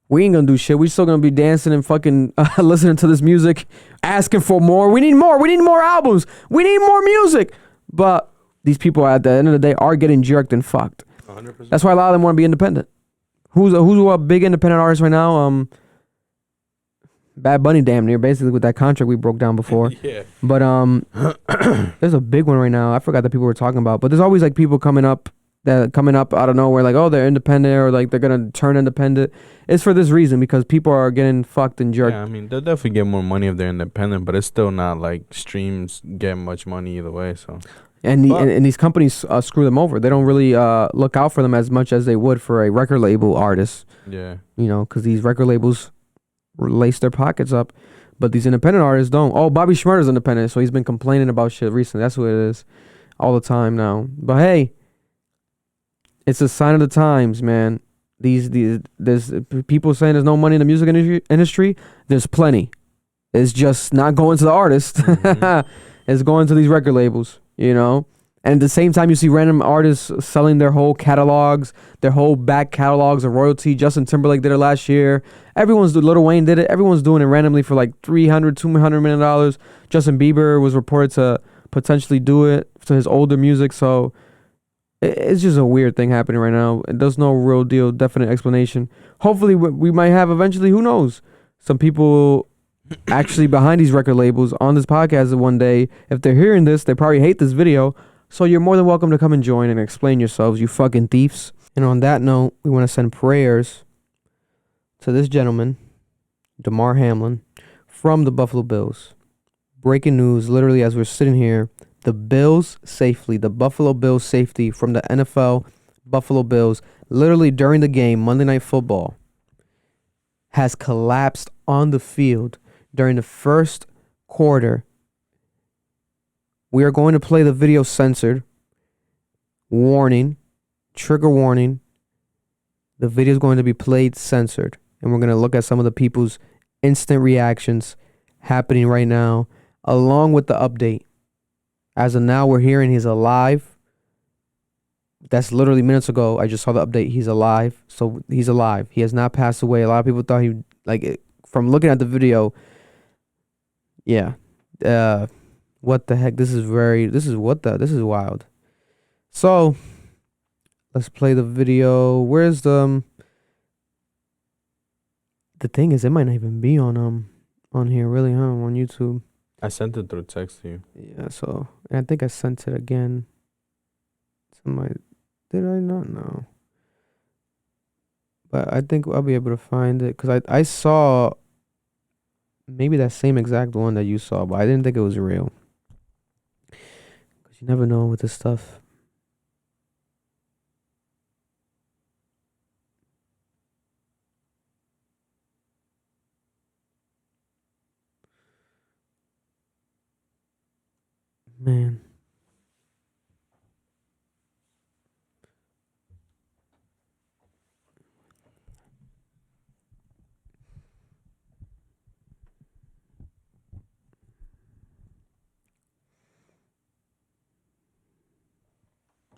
We ain't gonna do shit. We still gonna be dancing and fucking listening to this music, asking for more. We need more. We need more albums. We need more music. But these people at the end of the day are getting jerked and fucked. 100%. That's why a lot of them want to be independent. Who's a big independent artist right now? Bad Bunny, damn near, basically, with that contract we broke down before. Yeah. But there's a big one right now. I forgot that people were talking about. But there's always like people coming up out of nowhere, like, oh, they're independent, or like they're gonna turn independent. It's for this reason, because people are getting fucked and jerked. Yeah, I mean, they'll definitely get more money if they're independent, but it's still not like streams get much money either way. So. And these companies screw them over. They don't really look out for them as much as they would for a record label artist. Yeah. You know, because these record labels lace their pockets up, but these independent artists don't. Oh, Bobby Shmurda's independent, so he's been complaining about shit recently. That's what it is, all the time now. But hey, it's a sign of the times, man. There's people saying there's no money in the music industry. There's plenty. It's just not going to the artist. Mm-hmm. It's going to these record labels, you know. And at the same time, you see random artists selling their whole catalogs, their whole back catalogs of royalty. Justin Timberlake did it last year. Lil Wayne did it. Everyone's doing it randomly for like $200 million. Justin Bieber was reported to potentially do it to his older music. So it's just a weird thing happening right now. There's no real deal, definite explanation. Hopefully we might have eventually, who knows, some people actually behind these record labels on this podcast one day. If they're hearing this, they probably hate this video. So you're more than welcome to come and join and explain yourselves, you fucking thieves. And on that note, we want to send prayers to this gentleman, Damar Hamlin, from the Buffalo Bills. Breaking news, literally as we're sitting here, the Buffalo Bills safety from the NFL Buffalo Bills, literally during the game, Monday Night Football, has collapsed on the field during the first quarter. We are going to play the video censored. Warning, trigger warning. The video is going to be played censored. And we're going to look at some of the people's instant reactions happening right now, along with the update. As of now, we're hearing he's alive. That's literally minutes ago. I just saw the update. He's alive. So he's alive. He has not passed away. A lot of people thought he, from looking at the video, yeah. What the heck? This is wild. So let's play the video. Where's the thing is, it might not even be on here really, huh? On YouTube. I sent it through text to you. Yeah, so I think I sent it again. Did I not know? But I think I'll be able to find it, because I saw maybe that same exact one that you saw, but I didn't think it was real. Because you never know with this stuff. Man.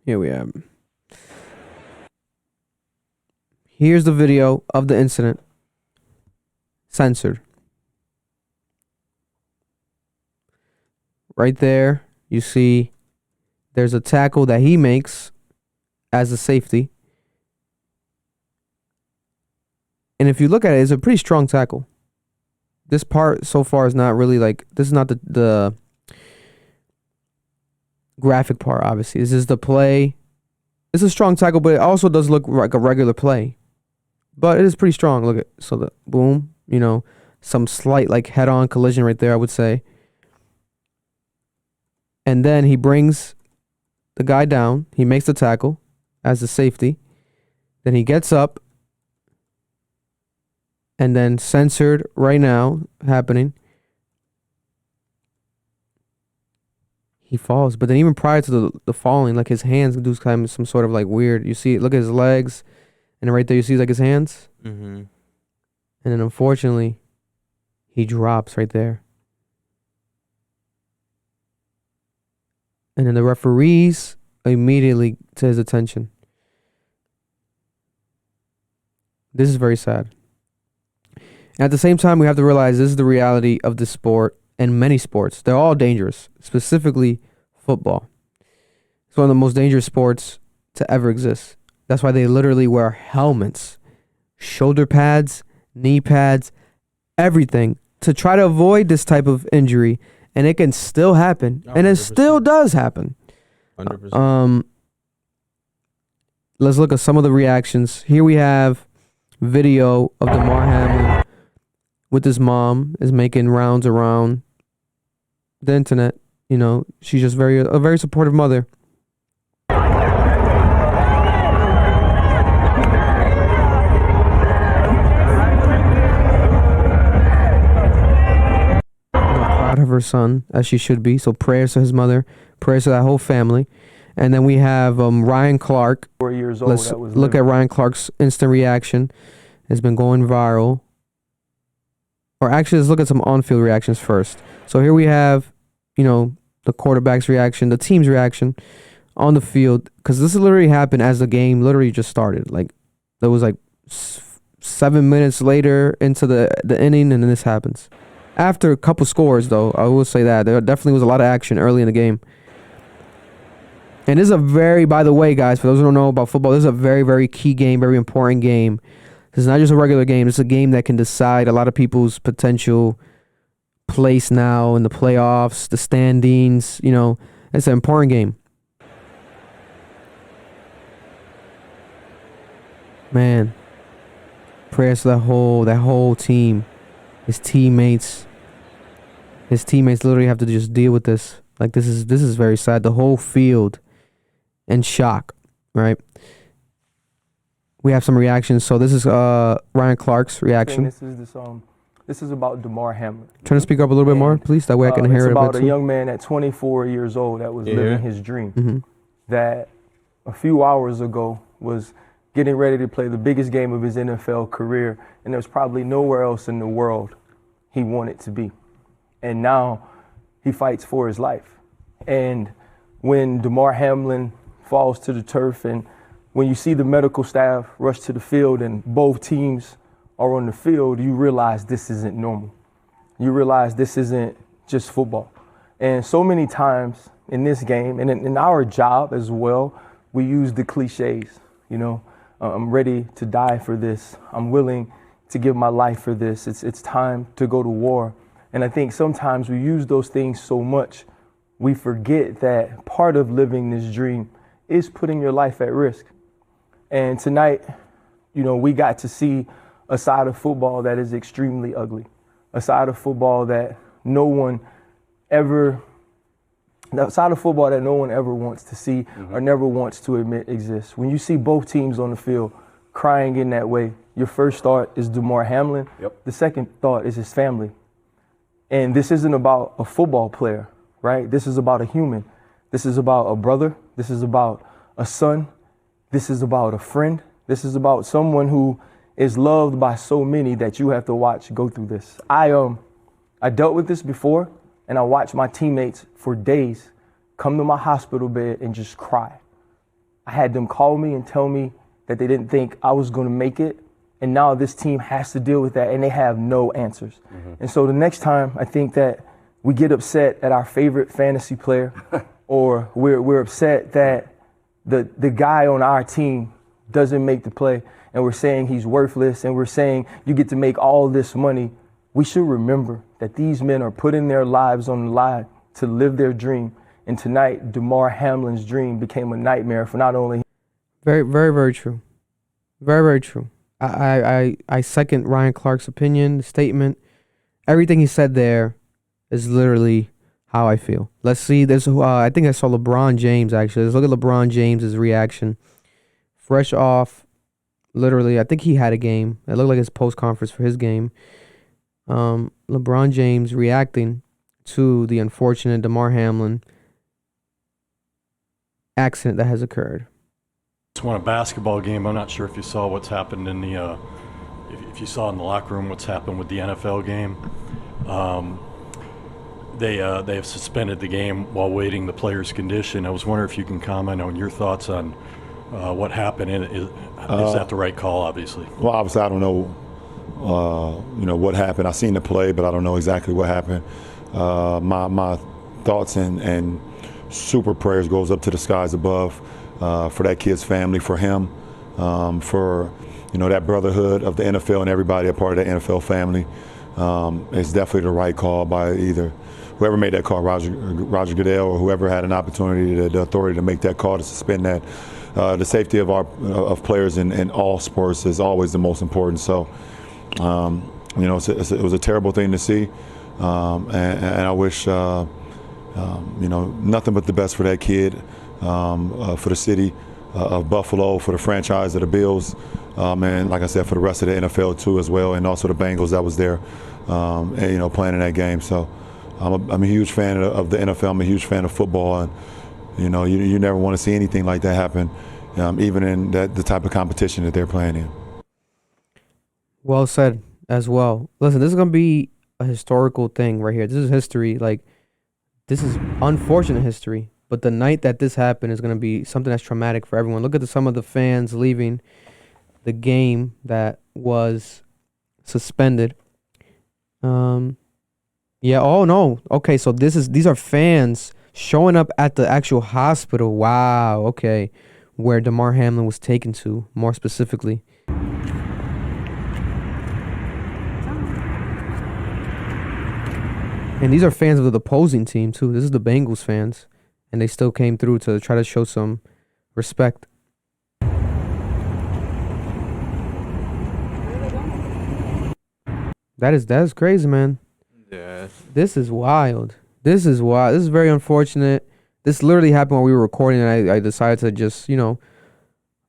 Here we have. Here's the video of the incident. Censored. Right there, you see there's a tackle that he makes as a safety. And if you look at it, it's a pretty strong tackle. This part so far is not really this is not the graphic part, obviously. This is the play. It's a strong tackle, but it also does look like a regular play. But it is pretty strong. Look at, so the boom, some slight like head-on collision right there, I would say. And then he brings the guy down. He makes the tackle as the safety. Then he gets up. And then censored right now happening. He falls. But then even prior to the falling, like his hands do kind of some sort of like weird. You see, look at his legs. And right there you see like his hands. Mm-hmm. And then unfortunately, he drops right there. And then the referees immediately to his attention. This is very sad. And at the same time, we have to realize this is the reality of the sport and many sports. They're all dangerous, specifically football. It's one of the most dangerous sports to ever exist. That's why they literally wear helmets, shoulder pads, knee pads, everything to try to avoid this type of injury. And it can still happen. And it 100%. still does happen. 100%. Let's look at some of the reactions. Here we have video of Damar Hamlin with his mom is making rounds around the internet. You know, she's just a very supportive mother. Proud of her son, as she should be. So prayers to his mother, prayers to that whole family. And then we have Ryan Clark. 4 years old. Let's look at Ryan Clark's instant reaction. It's been going viral. Or actually, let's look at some on-field reactions first. So here we have, you know, the quarterback's reaction, the team's reaction on the field. Because this literally happened as the game literally just started. Like, there was like 7 minutes later into the inning, and then this happens. After a couple scores, though, I will say that. There definitely was a lot of action early in the game. And this is a very, by the way, guys, for those who don't know about football, this is a very, very key game, very important game. This is not just a regular game. It's a game that can decide a lot of people's potential place now in the playoffs, the standings. You know, it's an important game. Man, prayers to that whole team. His teammates literally have to just deal with this. Like, this is very sad. The whole field in shock, right? We have some reactions. So this is Ryan Clark's reaction. This is about Damar Hamlin. Turn the speaker up a little bit more, please. That way I can hear it a bit. It's about a too. young man at 24 years old that was living his dream. Mm-hmm. That a few hours ago was getting ready to play the biggest game of his NFL career, and there's probably nowhere else in the world he wanted to be. And now he fights for his life. And when Damar Hamlin falls to the turf, and when you see the medical staff rush to the field and both teams are on the field, you realize this isn't normal. You realize this isn't just football. And so many times in this game, and in our job as well, we use the cliches, you know. I'm ready to die for this. I'm willing to give my life for this. It's time to go to war. And I think sometimes we use those things so much, we forget that part of living this dream is putting your life at risk. And tonight, you know, we got to see a side of football that is extremely ugly, a side of football that no one ever wants to see or never wants to admit exists. When you see both teams on the field crying in that way, your first thought is Damar Hamlin. Yep. The second thought is his family. And this isn't about a football player, right? This is about a human. This is about a brother. This is about a son. This is about a friend. This is about someone who is loved by so many that you have to watch go through this. I dealt with this before, and I watched my teammates for days come to my hospital bed and just cry. I had them call me and tell me that they didn't think I was going to make it. And now this team has to deal with that, and they have no answers. Mm-hmm. And so the next time I think that we get upset at our favorite fantasy player, or we're upset that the guy on our team doesn't make the play, and we're saying he's worthless, and we're saying you get to make all this money, we should remember that these men are putting their lives on the line to live their dream. And tonight, Damar Hamlin's dream became a nightmare for not only him. Very, very, very true. Very, very true. I second Ryan Clark's opinion, statement. everything he said there is literally how I feel. Let's see. There's I think I saw LeBron James actually. Let's look at LeBron James's reaction. Fresh off, literally, I think he had a game. It looked like his post conference for his game. LeBron James reacting to the unfortunate Damar Hamlin accident that has occurred. Just won a basketball game. I'm not sure if you saw what's happened in the if you saw in the locker room what's happened with the NFL game. They have suspended the game while waiting the player's condition. I was wondering if you can comment on your thoughts on what happened. Is that the right call? Obviously. Well, obviously, I don't know. What happened. I seen the play, but I don't know exactly what happened. My thoughts and super prayers goes up to the skies above for that kid's family, for him, for that brotherhood of the NFL and everybody a part of the NFL family. It's definitely the right call by either whoever made that call, Roger Goodell, or whoever had an opportunity, the authority to make that call to suspend that. The safety of players in all sports is always the most important. So, it was a terrible thing to see, and I wish nothing but the best for that kid, for the city of Buffalo, for the franchise of the Bills, and like I said, for the rest of the NFL too as well, and also the Bengals that was there, playing in that game. So I'm a huge fan of the NFL. I'm a huge fan of football, and you never want to see anything like that happen, even in the type of competition that they're playing in. Well said as well. Listen, this is going to be a historical thing right here. This is history. Like, this is unfortunate history. But the night that this happened is going to be something that's traumatic for everyone. Look at some of the fans leaving the game that was suspended. Yeah, oh no. Okay, so these are fans showing up at the actual hospital. Wow, okay. Where Damar Hamlin was taken to, more specifically. And these are fans of the opposing team, too. This is the Bengals fans. And they still came through to try to show some respect. That is crazy, man. Yeah. This is wild. This is wild. This is very unfortunate. This literally happened while we were recording, and I decided to just,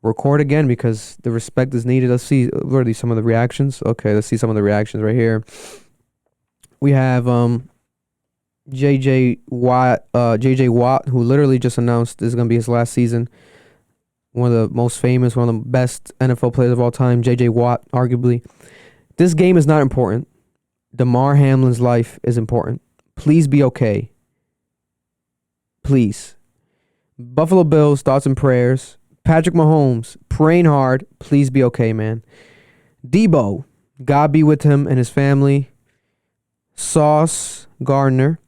record again because the respect is needed. Let's see literally some of the reactions. Okay, let's see some of the reactions right here. We have JJ Watt, who literally just announced this is going to be his last season. One of the most famous, one of the best NFL players of all time, JJ Watt, arguably. This game is not important. Damar Hamlin's life is important. Please be okay. Please. Buffalo Bills, thoughts and prayers. Patrick Mahomes, praying hard. Please be okay, man. Debo, God be with him and his family. Sauce Gardner,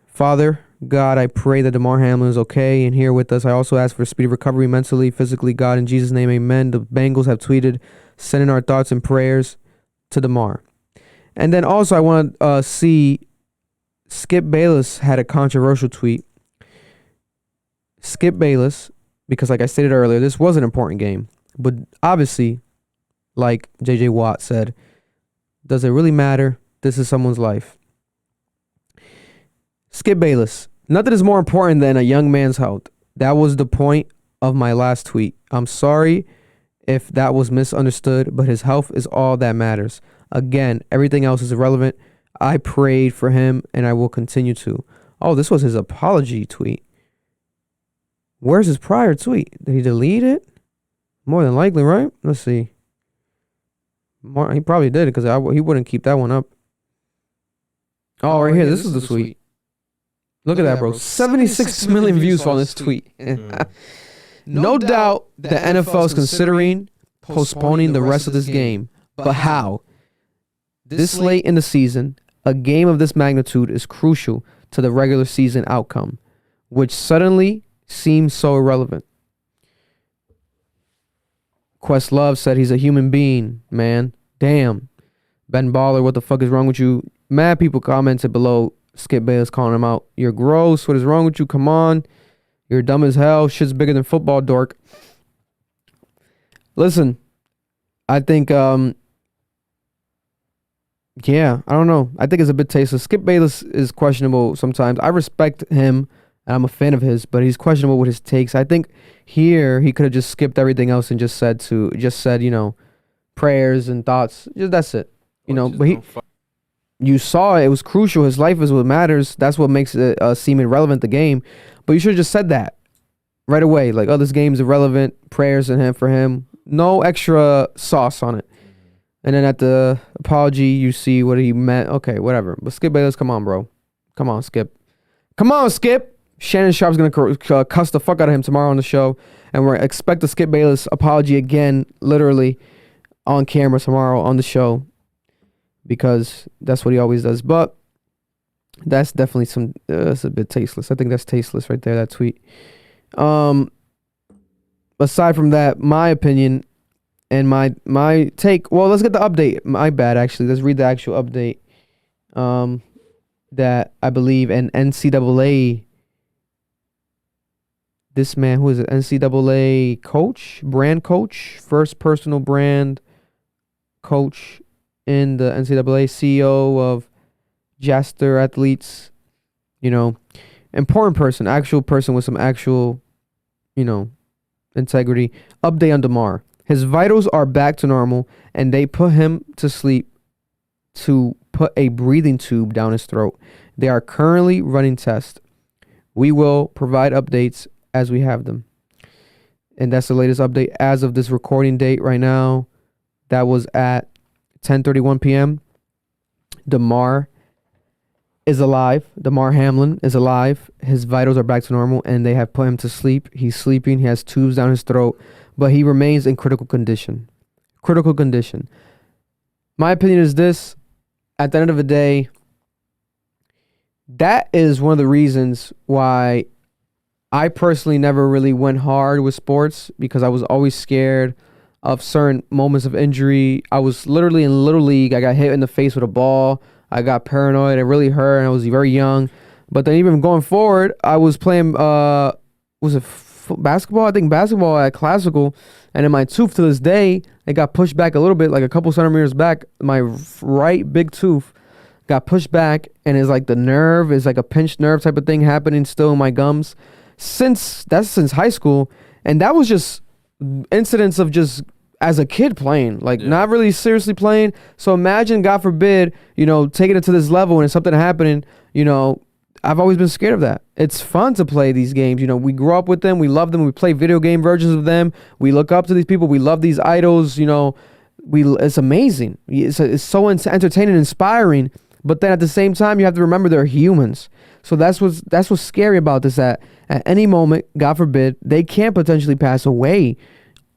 Father God, I pray that Damar Hamlin is okay and here with us. I also ask for speedy recovery mentally, physically. God, in Jesus' name, amen. The Bengals have tweeted, sending our thoughts and prayers to Damar. And then also I want to see Skip Bayless had a controversial tweet. Skip Bayless, because like I stated earlier, this was an important game. But obviously, like JJ Watt said, does it really matter? This is someone's life. Skip Bayless, nothing is more important than a young man's health. That was the point of my last tweet. I'm sorry if that was misunderstood, but his health is all that matters. Again, everything else is irrelevant. I prayed for him, and I will continue to. Oh, this was his apology tweet. Where's his prior tweet? Did he delete it? More than likely, right? Let's see. He probably did it because he wouldn't keep that one up. Oh, right here. This is the tweet. Look at that, bro. 76 million views on this tweet. No doubt the NFL is considering postponing the rest of this game. But how? This late in the season, a game of this magnitude is crucial to the regular season outcome, which suddenly seems so irrelevant. Questlove said he's a human being, man. Damn. Ben Baller, what the fuck is wrong with you? Mad people commented below Skip Bayless calling him out. You're gross. What is wrong with you? Come on. You're dumb as hell. Shit's bigger than football, dork. Listen, I think Yeah, I don't know. I think it's a bit tasteless. Skip Bayless is questionable sometimes. I respect him, and I'm a fan of his, but he's questionable with his takes. I think here he could have just skipped everything else and just said, prayers and thoughts. Just that's it. But you saw it. It was crucial. His life is what matters. That's what makes it seem irrelevant, the game. But you should have just said that right away. Like, oh, this game's irrelevant. Prayers for him. No extra sauce on it. And then at the apology, you see what he meant. Okay, whatever. But Skip Bayless, come on, bro. Come on, Skip. Come on, Skip. Shannon Sharp's going to cuss the fuck out of him tomorrow on the show. And we're expect the Skip Bayless apology again, literally, on camera tomorrow on the show. Because that's what he always does. But that's definitely that's a bit tasteless. I think that's tasteless right there, that tweet. Aside from that, my opinion and my take. Well, let's get the update. My bad, actually. Let's read the actual update. That I believe an NCAA. This man, who is it? NCAA coach, brand coach, first personal brand coach in the NCAA, CEO of Jaster Athletes. Important person, actual person with some actual, integrity. Update on Damar. His vitals are back to normal, and they put him to sleep to put a breathing tube down his throat. They are currently running tests. We will provide updates as we have them. And that's the latest update as of this recording date right now. That was at 10:31 p.m. Damar is alive. Damar Hamlin is alive. His vitals are back to normal, and they have put him to sleep. He's sleeping. He has tubes down his throat, but he remains in critical condition. Critical condition. My opinion is this. At the end of the day, that is one of the reasons why I personally never really went hard with sports, because I was always scared of certain moments of injury. I was literally in Little League. I got hit in the face with a ball. I got paranoid. It really hurt, and I was very young. But then even going forward, I was playing, basketball? I think basketball at Classical. And in my tooth to this day, it got pushed back a little bit, like a couple centimeters back. My right big tooth got pushed back, and it's like the nerve is like a pinched nerve type of thing happening still in my gums. Since high school, and that was just incidents of just as a kid playing, not really seriously playing. So imagine, God forbid, taking it to this level and something happening, I've always been scared of that. It's fun to play these games. We grew up with them. We love them. We play video game versions of them. We look up to these people. We love these idols. It's amazing. It's so entertaining and inspiring. But then at the same time, you have to remember they're humans. So that's what's scary about this. At any moment, God forbid, they can potentially pass away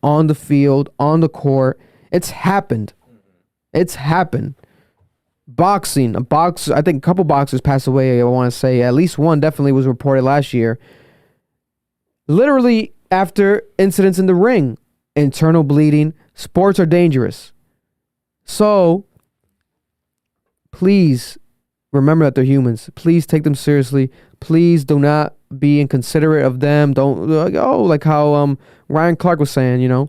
on the field, on the court. It's happened. It's happened. Boxing, I think a couple boxers passed away. I want to say at least one definitely was reported last year. Literally after incidents in the ring, internal bleeding. Sports are dangerous. So please remember that they're humans. Please take them seriously. Please do not be inconsiderate of them. Don't like how Ryan Clark was saying,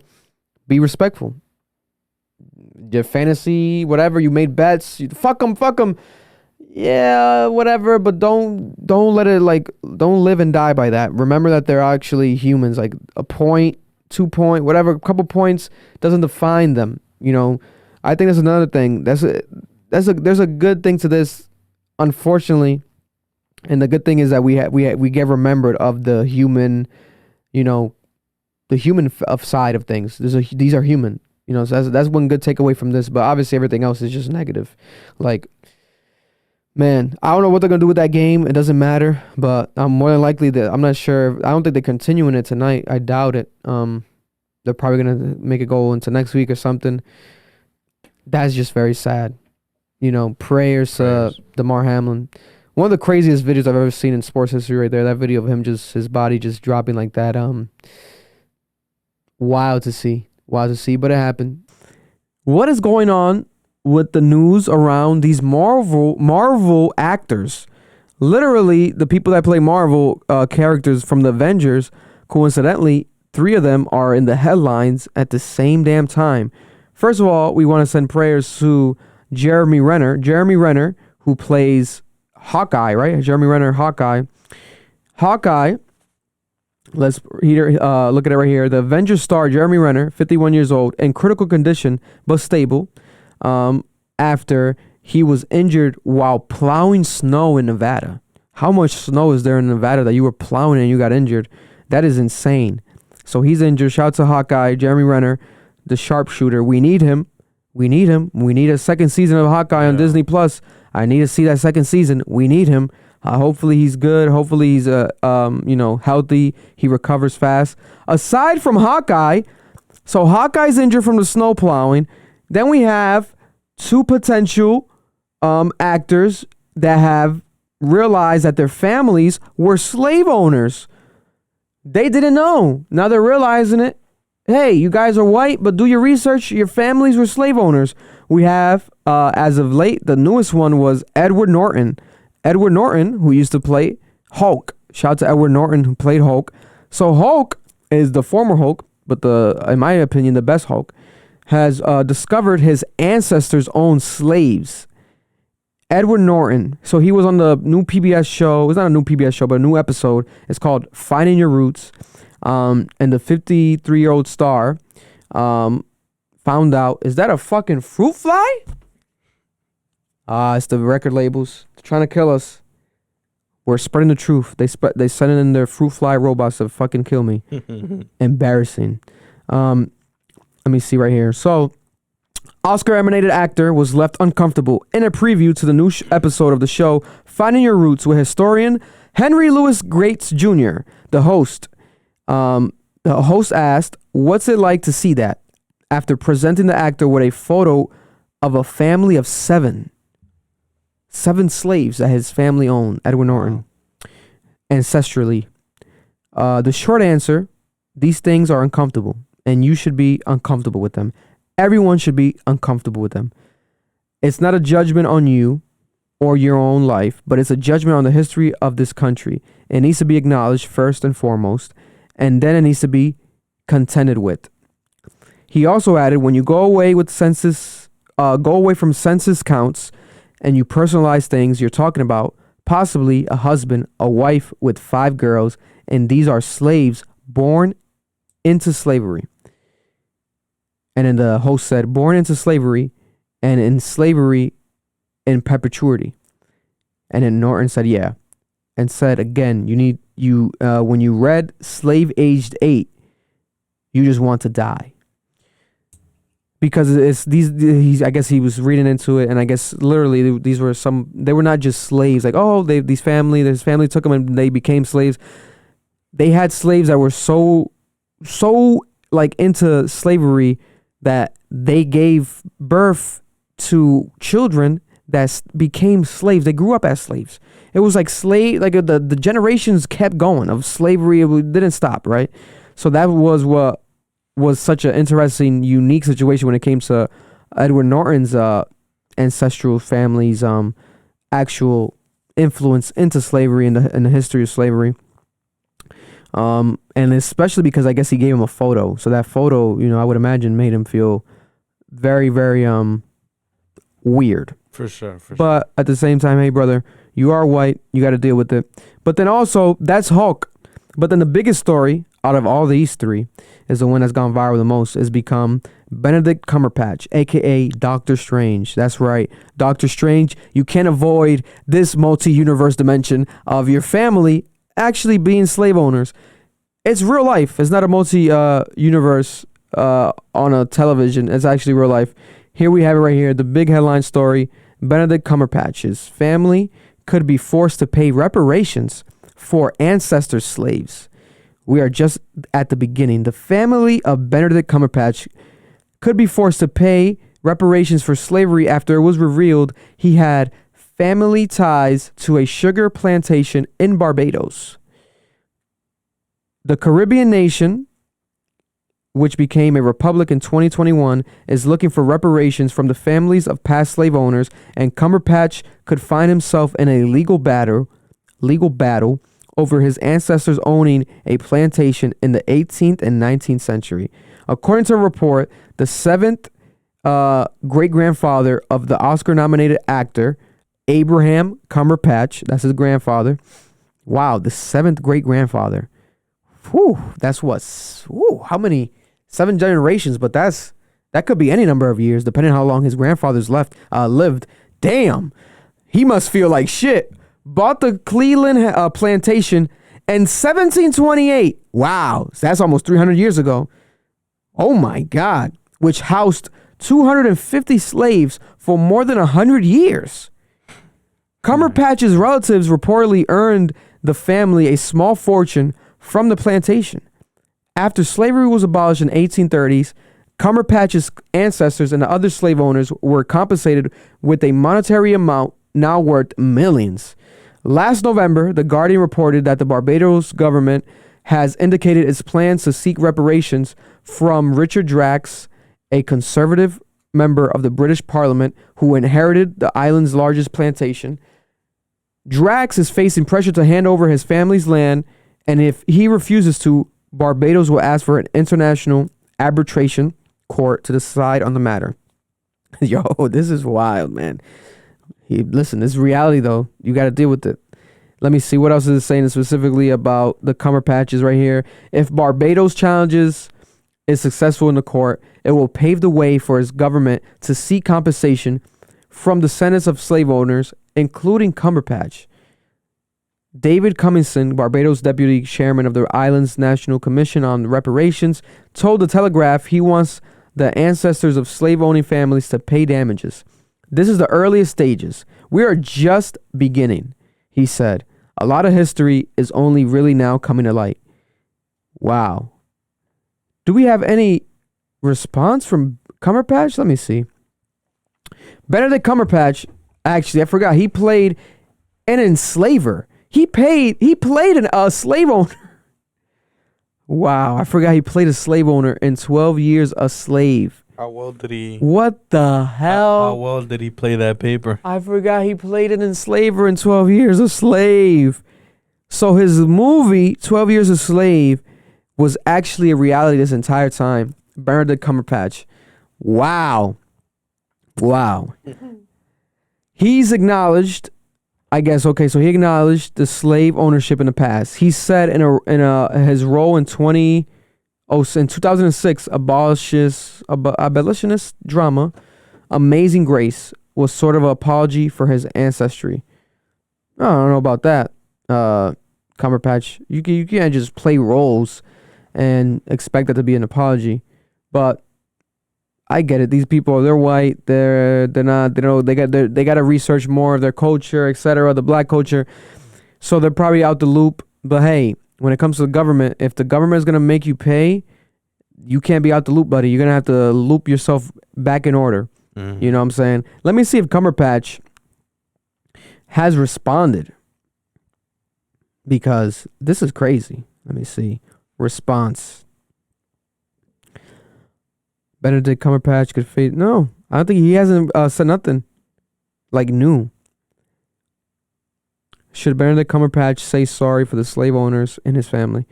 be respectful. Your fantasy, whatever, you made bets, fuck them. Yeah, whatever, but don't let it don't live and die by that. Remember that they're actually humans. Like a point, 2 point, whatever, a couple points doesn't define them. I think that's another thing. There's a good thing to this, unfortunately, and the good thing is that we get remembered of the human, the human side of things. These are human. So that's one good takeaway from this. But obviously everything else is just negative. Man, I don't know what they're gonna do with that game. It doesn't matter. But I'm more than likely that I'm not sure. I don't think they're continuing it tonight. I doubt it. They're probably gonna make it go into next week or something. That's just very sad. Prayers to Damar Hamlin. One of the craziest videos I've ever seen in sports history right there. That video of him his body just dropping like that. Wild to see, but it happened. What is going on with the news around these Marvel actors? Literally, the people that play Marvel characters from the Avengers, coincidentally, 3 of them are in the headlines at the same damn time. First of all, we want to send prayers to Jeremy Renner. Jeremy Renner, who plays Hawkeye, right? Jeremy Renner, Hawkeye. Hawkeye, let's look at it right here. The Avengers star Jeremy Renner, 51 years old, in critical condition but stable, after he was injured while plowing snow in Nevada. How much snow is there in Nevada that you were plowing and you got injured? That is insane. So he's injured. Shout out to Hawkeye, Jeremy Renner, the sharpshooter. We need him. We need him. We need a second season of Hawkeye on Disney Plus. I need to see that second season. We need him. Hopefully he's good. Hopefully he's healthy. He recovers fast. Aside from Hawkeye, so Hawkeye's injured from the snow plowing. Then we have two potential actors that have realized that their families were slave owners. They didn't know. Now they're realizing it. Hey, you guys are white, but do your research. Your families were slave owners. We have, as of late, the newest one was Edward Norton. Edward Norton, who used to play Hulk. Shout out to Edward Norton, who played Hulk. So Hulk is the former Hulk, but in my opinion, the best Hulk, has discovered his ancestors owned slaves. Edward Norton. So he was on the new PBS show. It's not a new PBS show, but a new episode. It's called Finding Your Roots. And the 53-year-old star found out, is that a fucking fruit fly? It's the record labels. They're trying to kill us. We're spreading the truth. They send in their fruit fly robots to fucking kill me. Embarrassing. Let me see right here. So, Oscar-nominated actor was left uncomfortable in a preview to the new episode of the show Finding Your Roots with historian Henry Louis Gates Jr. The host asked, "What's it like to see that?" After presenting the actor with a photo of a family of seven slaves that his family owned, Edward Norton, ancestrally. The short answer: these things are uncomfortable, and you should be uncomfortable with them. Everyone should be uncomfortable with them. It's not a judgment on you or your own life, but it's a judgment on the history of this country. It needs to be acknowledged first and foremost, and then it needs to be contended with. He also added, when you go away from census counts and you personalize things, you're talking about possibly a husband, a wife with 5 girls, and these are slaves born into slavery. And then the host said, born into slavery and in slavery in perpetuity. And then Norton said, yeah. And said, again, when you read slave aged 8, you just want to die. Because it's I guess he was reading into it, and I guess literally they were not just slaves, like, oh, his family took them and they became slaves. They had slaves that were so like into slavery that they gave birth to children that became slaves. They grew up as slaves. It was like the generations kept going of slavery. It didn't stop, right? So that was what was such an interesting, unique situation when it came to Edward Norton's ancestral family's actual influence into slavery and the history of slavery. And especially because I guess he gave him a photo. So that photo, I would imagine made him feel very, very weird. For sure. But at the same time, hey, brother, you are white. You got to deal with it. But then also, that's Hulk. But then the biggest story out of all these three is the one that's gone viral the most, has become Benedict Cumberbatch, a.k.a. Doctor Strange. That's right. Doctor Strange, you can't avoid this multi-universe dimension of your family actually being slave owners. It's real life. It's not a multi-universe on a television. It's actually real life. Here we have it right here. The big headline story. Benedict Cumberbatch's family could be forced to pay reparations for ancestor slaves. We are just at the beginning. The family of Benedict Cumberbatch could be forced to pay reparations for slavery after it was revealed he had family ties to a sugar plantation in Barbados. The Caribbean nation, which became a republic in 2021, is looking for reparations from the families of past slave owners, and Cumberbatch could find himself in a legal battle over his ancestors owning a plantation in the 18th and 19th century. According to a report, the 7th great-grandfather of the Oscar-nominated actor Abraham Cumberbatch. That's his grandfather. Wow, the 7th great-grandfather. Whew, that's what? How many? 7 generations, but that could be any number of years, depending on how long his grandfathers lived. Damn, he must feel like shit. Bought the Cleveland plantation in 1728. Wow, so that's almost 300 years ago. Oh my God, which housed 250 slaves for more than 100 years. Cumberbatch's relatives reportedly earned the family a small fortune from the plantation. After slavery was abolished in 1830s, Cumberbatch's ancestors and the other slave owners were compensated with a monetary amount now worth millions. Last November, The Guardian reported that the Barbados government has indicated its plans to seek reparations from Richard Drax, a conservative member of the British Parliament who inherited the island's largest plantation. Drax is facing pressure to hand over his family's land, and if he refuses to, Barbados will ask for an international arbitration court to decide on the matter. Yo, this is wild, man. Listen, this is reality, though. You got to deal with it. Let me see what else is it saying specifically about the Cumberbatches right here. If Barbados challenges is successful in the court, it will pave the way for its government to seek compensation from the descendants of slave owners, including Cumberbatch. David Cummingson, Barbados deputy chairman of the island's National Commission on Reparations, told the Telegraph he wants the ancestors of slave-owning families to pay damages. This is the earliest stages. We are just beginning, he said. A lot of history is only really now coming to light. Wow. Do we have any response from Cumberbatch? Let me see. Benedict Cumberbatch, actually, I forgot, he played an enslaver. He played a slave owner. Wow, I forgot he played a slave owner in 12 Years a Slave. How well did he? What the hell? How well did he play that paper? I forgot he played an enslaver in 12 Years a Slave. So his movie, 12 Years a Slave, was actually a reality this entire time. Benedict Cumberbatch. Wow. He's acknowledged, I guess, okay, so he acknowledged the slave ownership in the past. He said in his role in 2006 abolitionist drama Amazing Grace was sort of an apology for his ancestry. I don't know about that, Cumberbatch. You can't just play roles and expect that to be an apology. But I get it. These people, they're white. They're not. They got to research more of their culture, etc. The black culture, so they're probably out the loop. But hey, when it comes to the government, if the government is gonna make you pay, you can't be out the loop, buddy. You're gonna have to loop yourself back in order. Mm-hmm. You know what I'm saying? Let me see if Cumberbatch has responded, because this is crazy. Let me see. Response. Benedict Cumberbatch could fade. No, I don't think he hasn't said nothing like new. Should Benedict Cumberbatch say sorry for the slave owners and his family?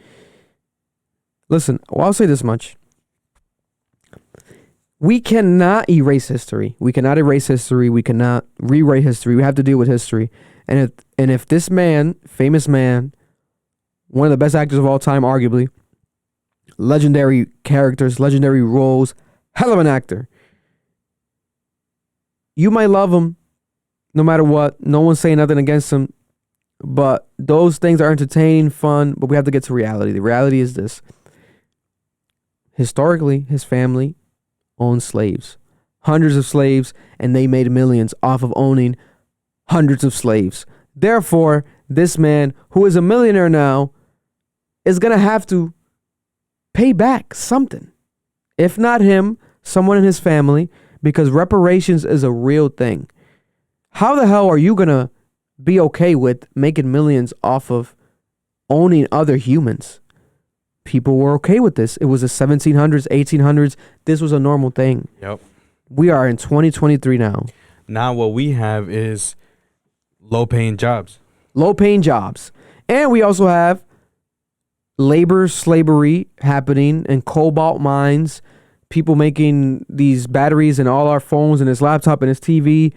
Listen, well, I'll say this much. We cannot erase history. We cannot erase history. We cannot rewrite history. We have to deal with history. And if this man, famous man, one of the best actors of all time, arguably, legendary characters, legendary roles, hell of an actor. You might love him no matter what. No one's saying nothing against him. But those things are entertaining, fun, but we have to get to reality. The reality is this. Historically, his family owned slaves. Hundreds of slaves, and they made millions off of owning hundreds of slaves. Therefore, this man, who is a millionaire now, is going to have to pay back something. If not him, someone in his family, because reparations is a real thing. How the hell are you going to be okay with making millions off of owning other humans? People were okay with this. It was the 1700s, 1800s. This was a normal thing. Yep. We are in 2023 now. Now what we have is low-paying jobs. Low-paying jobs. And we also have labor slavery happening in cobalt mines, people making these batteries in all our phones and this laptop and this TV,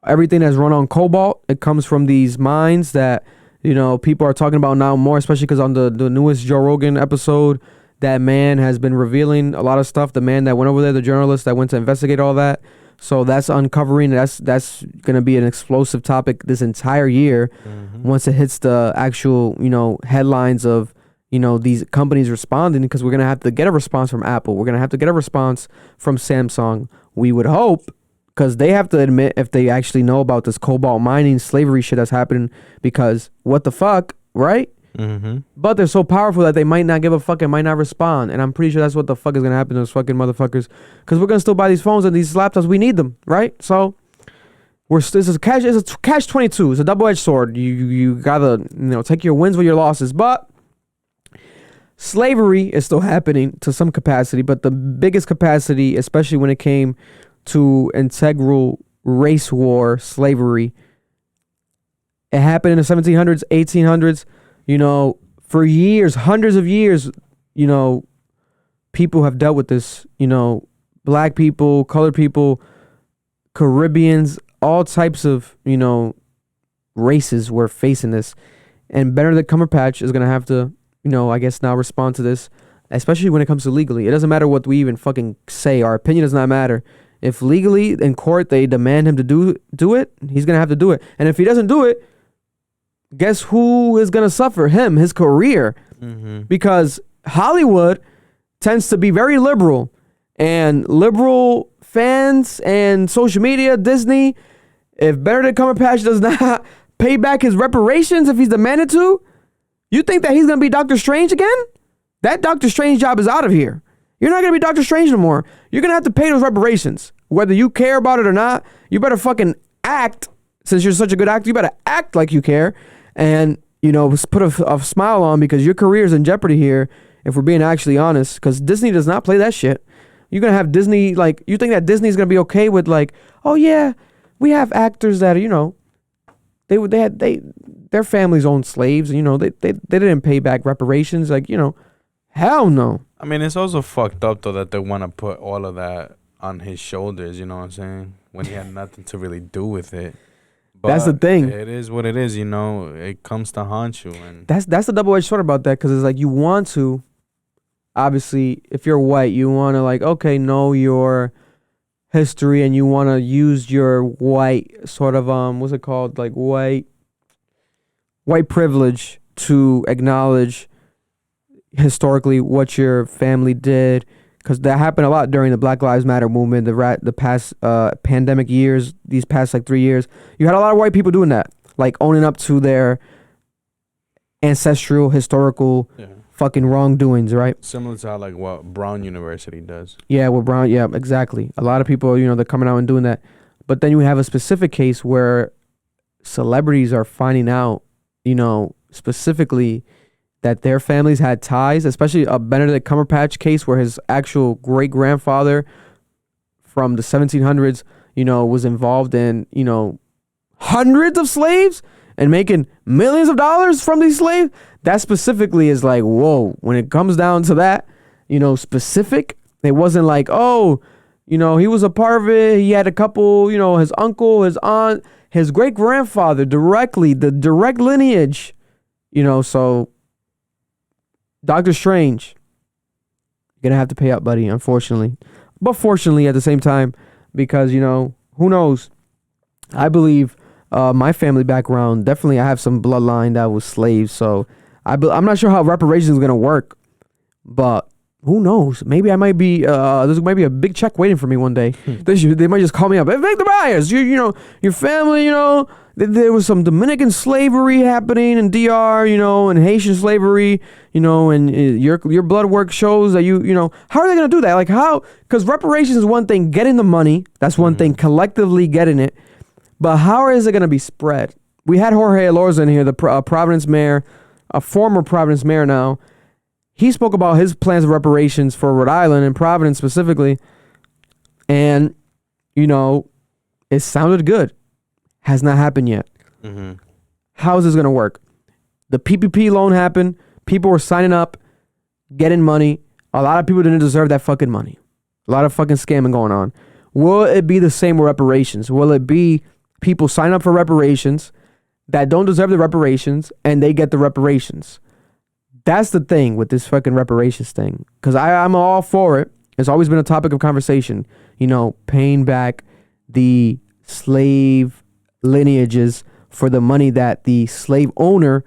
everything that's run on cobalt, it comes from these mines that, you know, people are talking about now more, especially because on the newest Joe Rogan episode, that man has been revealing a lot of stuff. The man that went over there, the journalist that went to investigate all that. So that's uncovering. That's going to be an explosive topic this entire year once it hits the actual, you know, headlines of, you know, these companies responding, because we're going to have to get a response from Apple. We're going to have to get a response from Samsung. We would hope, because they have to admit if they actually know about this cobalt mining slavery shit that's happening, because what the fuck, right? But they're so powerful that they might not give a fuck and might not respond. And I'm pretty sure that's what the fuck is going to happen to those fucking motherfuckers, because we're going to still buy these phones and these laptops. We need them, right? So it's a catch 22. It's a double-edged sword. You gotta, you know, take your wins with your losses. But slavery is still happening to some capacity, but the biggest capacity, especially when it came to integral race war slavery, it happened in the 1700s, 1800s. You know, for years, hundreds of years, you know, people have dealt with this. You know, black people, colored people, Caribbeans, all types of, you know, races were facing this. And Benedict Cumberbatch is going to have to, you know, I guess now respond to this, especially when it comes to legally. It doesn't matter what we even fucking say. Our opinion does not matter. If legally in court they demand him to do it, he's going to have to do it. And if he doesn't do it, guess who is going to suffer? Him, his career. Because Hollywood tends to be very liberal. And liberal fans and social media, Disney, if Benedict Cumberbatch does not pay back his reparations if he's demanded to, you think that he's going to be Doctor Strange again? That Doctor Strange job is out of here. You're not going to be Doctor Strange no more. You're going to have to pay those reparations. Whether you care about it or not, you better fucking act. Since you're such a good actor, you better act like you care. And, you know, put a smile on, because your career is in jeopardy here, if we're being actually honest. Because Disney does not play that shit. You're going to have Disney, like, you think that Disney's going to be okay with, like, oh, yeah, we have actors that are, you know, their families own slaves, and, you know, they didn't pay back reparations. Like, you know, hell no. I mean, it's also fucked up, though, that they want to put all of that on his shoulders, you know what I'm saying? When he had nothing to really do with it. But that's the thing. It is what it is, you know. It comes to haunt you. And that's the double-edged sword about that, because it's like you want to, obviously, if you're white, you want to, like, okay, know your history, and you want to use your white sort of, what's it called? Like white privilege to acknowledge historically what your family did. Because that happened a lot during the Black Lives Matter movement, the past pandemic years, these past like 3 years. You had a lot of white people doing that, like owning up to their ancestral, historical fucking wrongdoings, right? Similar to how, like, what Brown University does. Yeah, well, Brown, yeah, exactly. A lot of people, you know, they're coming out and doing that. But then you have a specific case where celebrities are finding out, you know, specifically that their families had ties, especially a Benedict Cumberbatch case where his actual great-grandfather from the 1700s, you know, was involved in, you know, hundreds of slaves and making millions of dollars from these slaves. That specifically is like, whoa, when it comes down to that, you know, specific, it wasn't like, oh, you know, he was a part of it. He had a couple, you know, his uncle, his aunt, his great-grandfather directly, the direct lineage, you know, so Doctor Strange, you're going to have to pay up, buddy, unfortunately. But fortunately at the same time, because, you know, who knows? I believe my family background, definitely I have some bloodline that was slaves. So I'm not sure how reparations is going to work, but who knows? Maybe I might be, there's might be a big check waiting for me one day. They might just call me up. Hey, Victor Myers, you know, your family, you know, there was some Dominican slavery happening in DR, you know, and Haitian slavery, you know, and your blood work shows that you know, how are they going to do that? Like how, because reparations is one thing, getting the money, that's one thing, collectively getting it, but how is it going to be spread? We had Jorge Elorza in here, the Providence mayor, a former Providence mayor now. He spoke about his plans of reparations for Rhode Island and Providence specifically. And, you know, it sounded good. Has not happened yet. How is this going to work? The PPP loan happened. People were signing up, getting money. A lot of people didn't deserve that fucking money. A lot of fucking scamming going on. Will it be the same with reparations? Will it be people sign up for reparations that don't deserve the reparations and they get the reparations? That's the thing with this fucking reparations thing. Because I'm all for it. It's always been a topic of conversation. You know, paying back the slave lineages for the money that the slave owner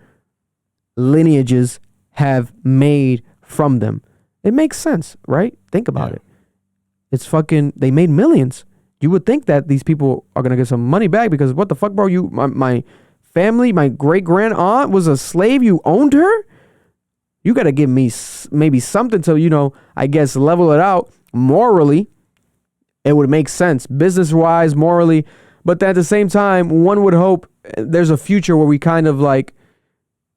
lineages have made from them. It makes sense, right? Think about it. It's fucking, they made millions. You would think that these people are going to get some money back because what the fuck, bro? My family, my great-grand aunt was a slave. You owned her? You got to give me maybe something to, you know, I guess level it out morally. It would make sense business-wise, morally. But at the same time, one would hope there's a future where we kind of like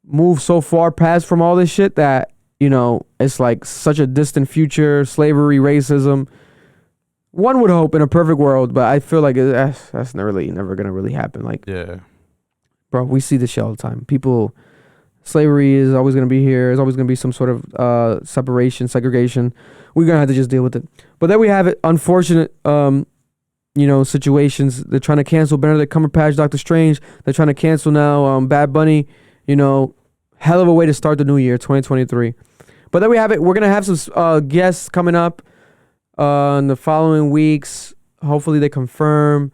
move so far past from all this shit that, you know, it's like such a distant future, slavery, racism. One would hope in a perfect world, but I feel like that's never going to really happen. Like, Yeah. bro, we see this shit all the time. People, slavery is always going to be here. There's always going to be some sort of separation, segregation. We're going to have to just deal with it. But then we have it, unfortunate, you know, situations. They're trying to cancel Benedict Cumberbatch, Doctor Strange. They're trying to cancel now Bad Bunny. You know, hell of a way to start the new year, 2023. But then we have it. We're going to have some guests coming up in the following weeks. Hopefully they confirm.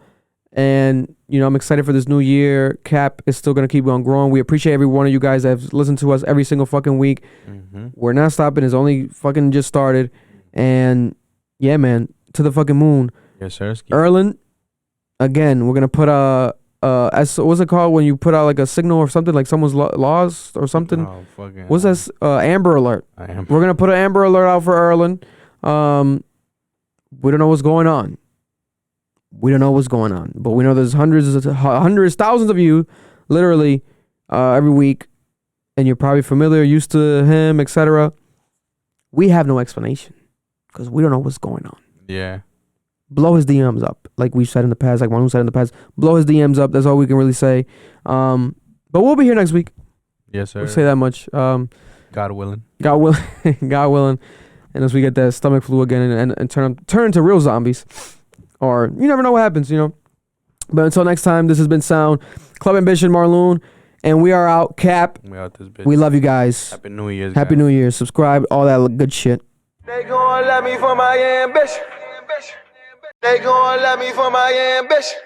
And, you know, I'm excited for this new year. Cap is still going to keep on growing. We appreciate every one of you guys that have listened to us every single fucking week. Mm-hmm. We're not stopping. It's only fucking just started. And, yeah, man, to the fucking moon. Yes, sir. Erlen, again, we're going to put what's it called when you put out like a signal or something, like someone's lost or something? Oh, fucking. What's that? Amber Alert. I am. We're going to put an Amber Alert out for Erlen. We don't know what's going on. But we know there's hundreds, thousands of you, literally, every week, and you're probably familiar, used to him, etc. We have no explanation because we don't know what's going on. Yeah. Blow his DMs up, like we've said in the past, like Manu said in the past. Blow his DMs up. That's all we can really say. But we'll be here next week. Yes, sir. We'll say that much. God willing. God willing. And as we get that stomach flu again and turn into real zombies. Or you never know what happens, you know. But until next time, this has been Sound, Club Ambition, Marloon, and we are out. Cap. We out this bitch. We love you guys. Happy New Year's. Happy guys. New Year. Subscribe, all that good shit. They gon' love me for my ambition. They gon' love me for my ambition.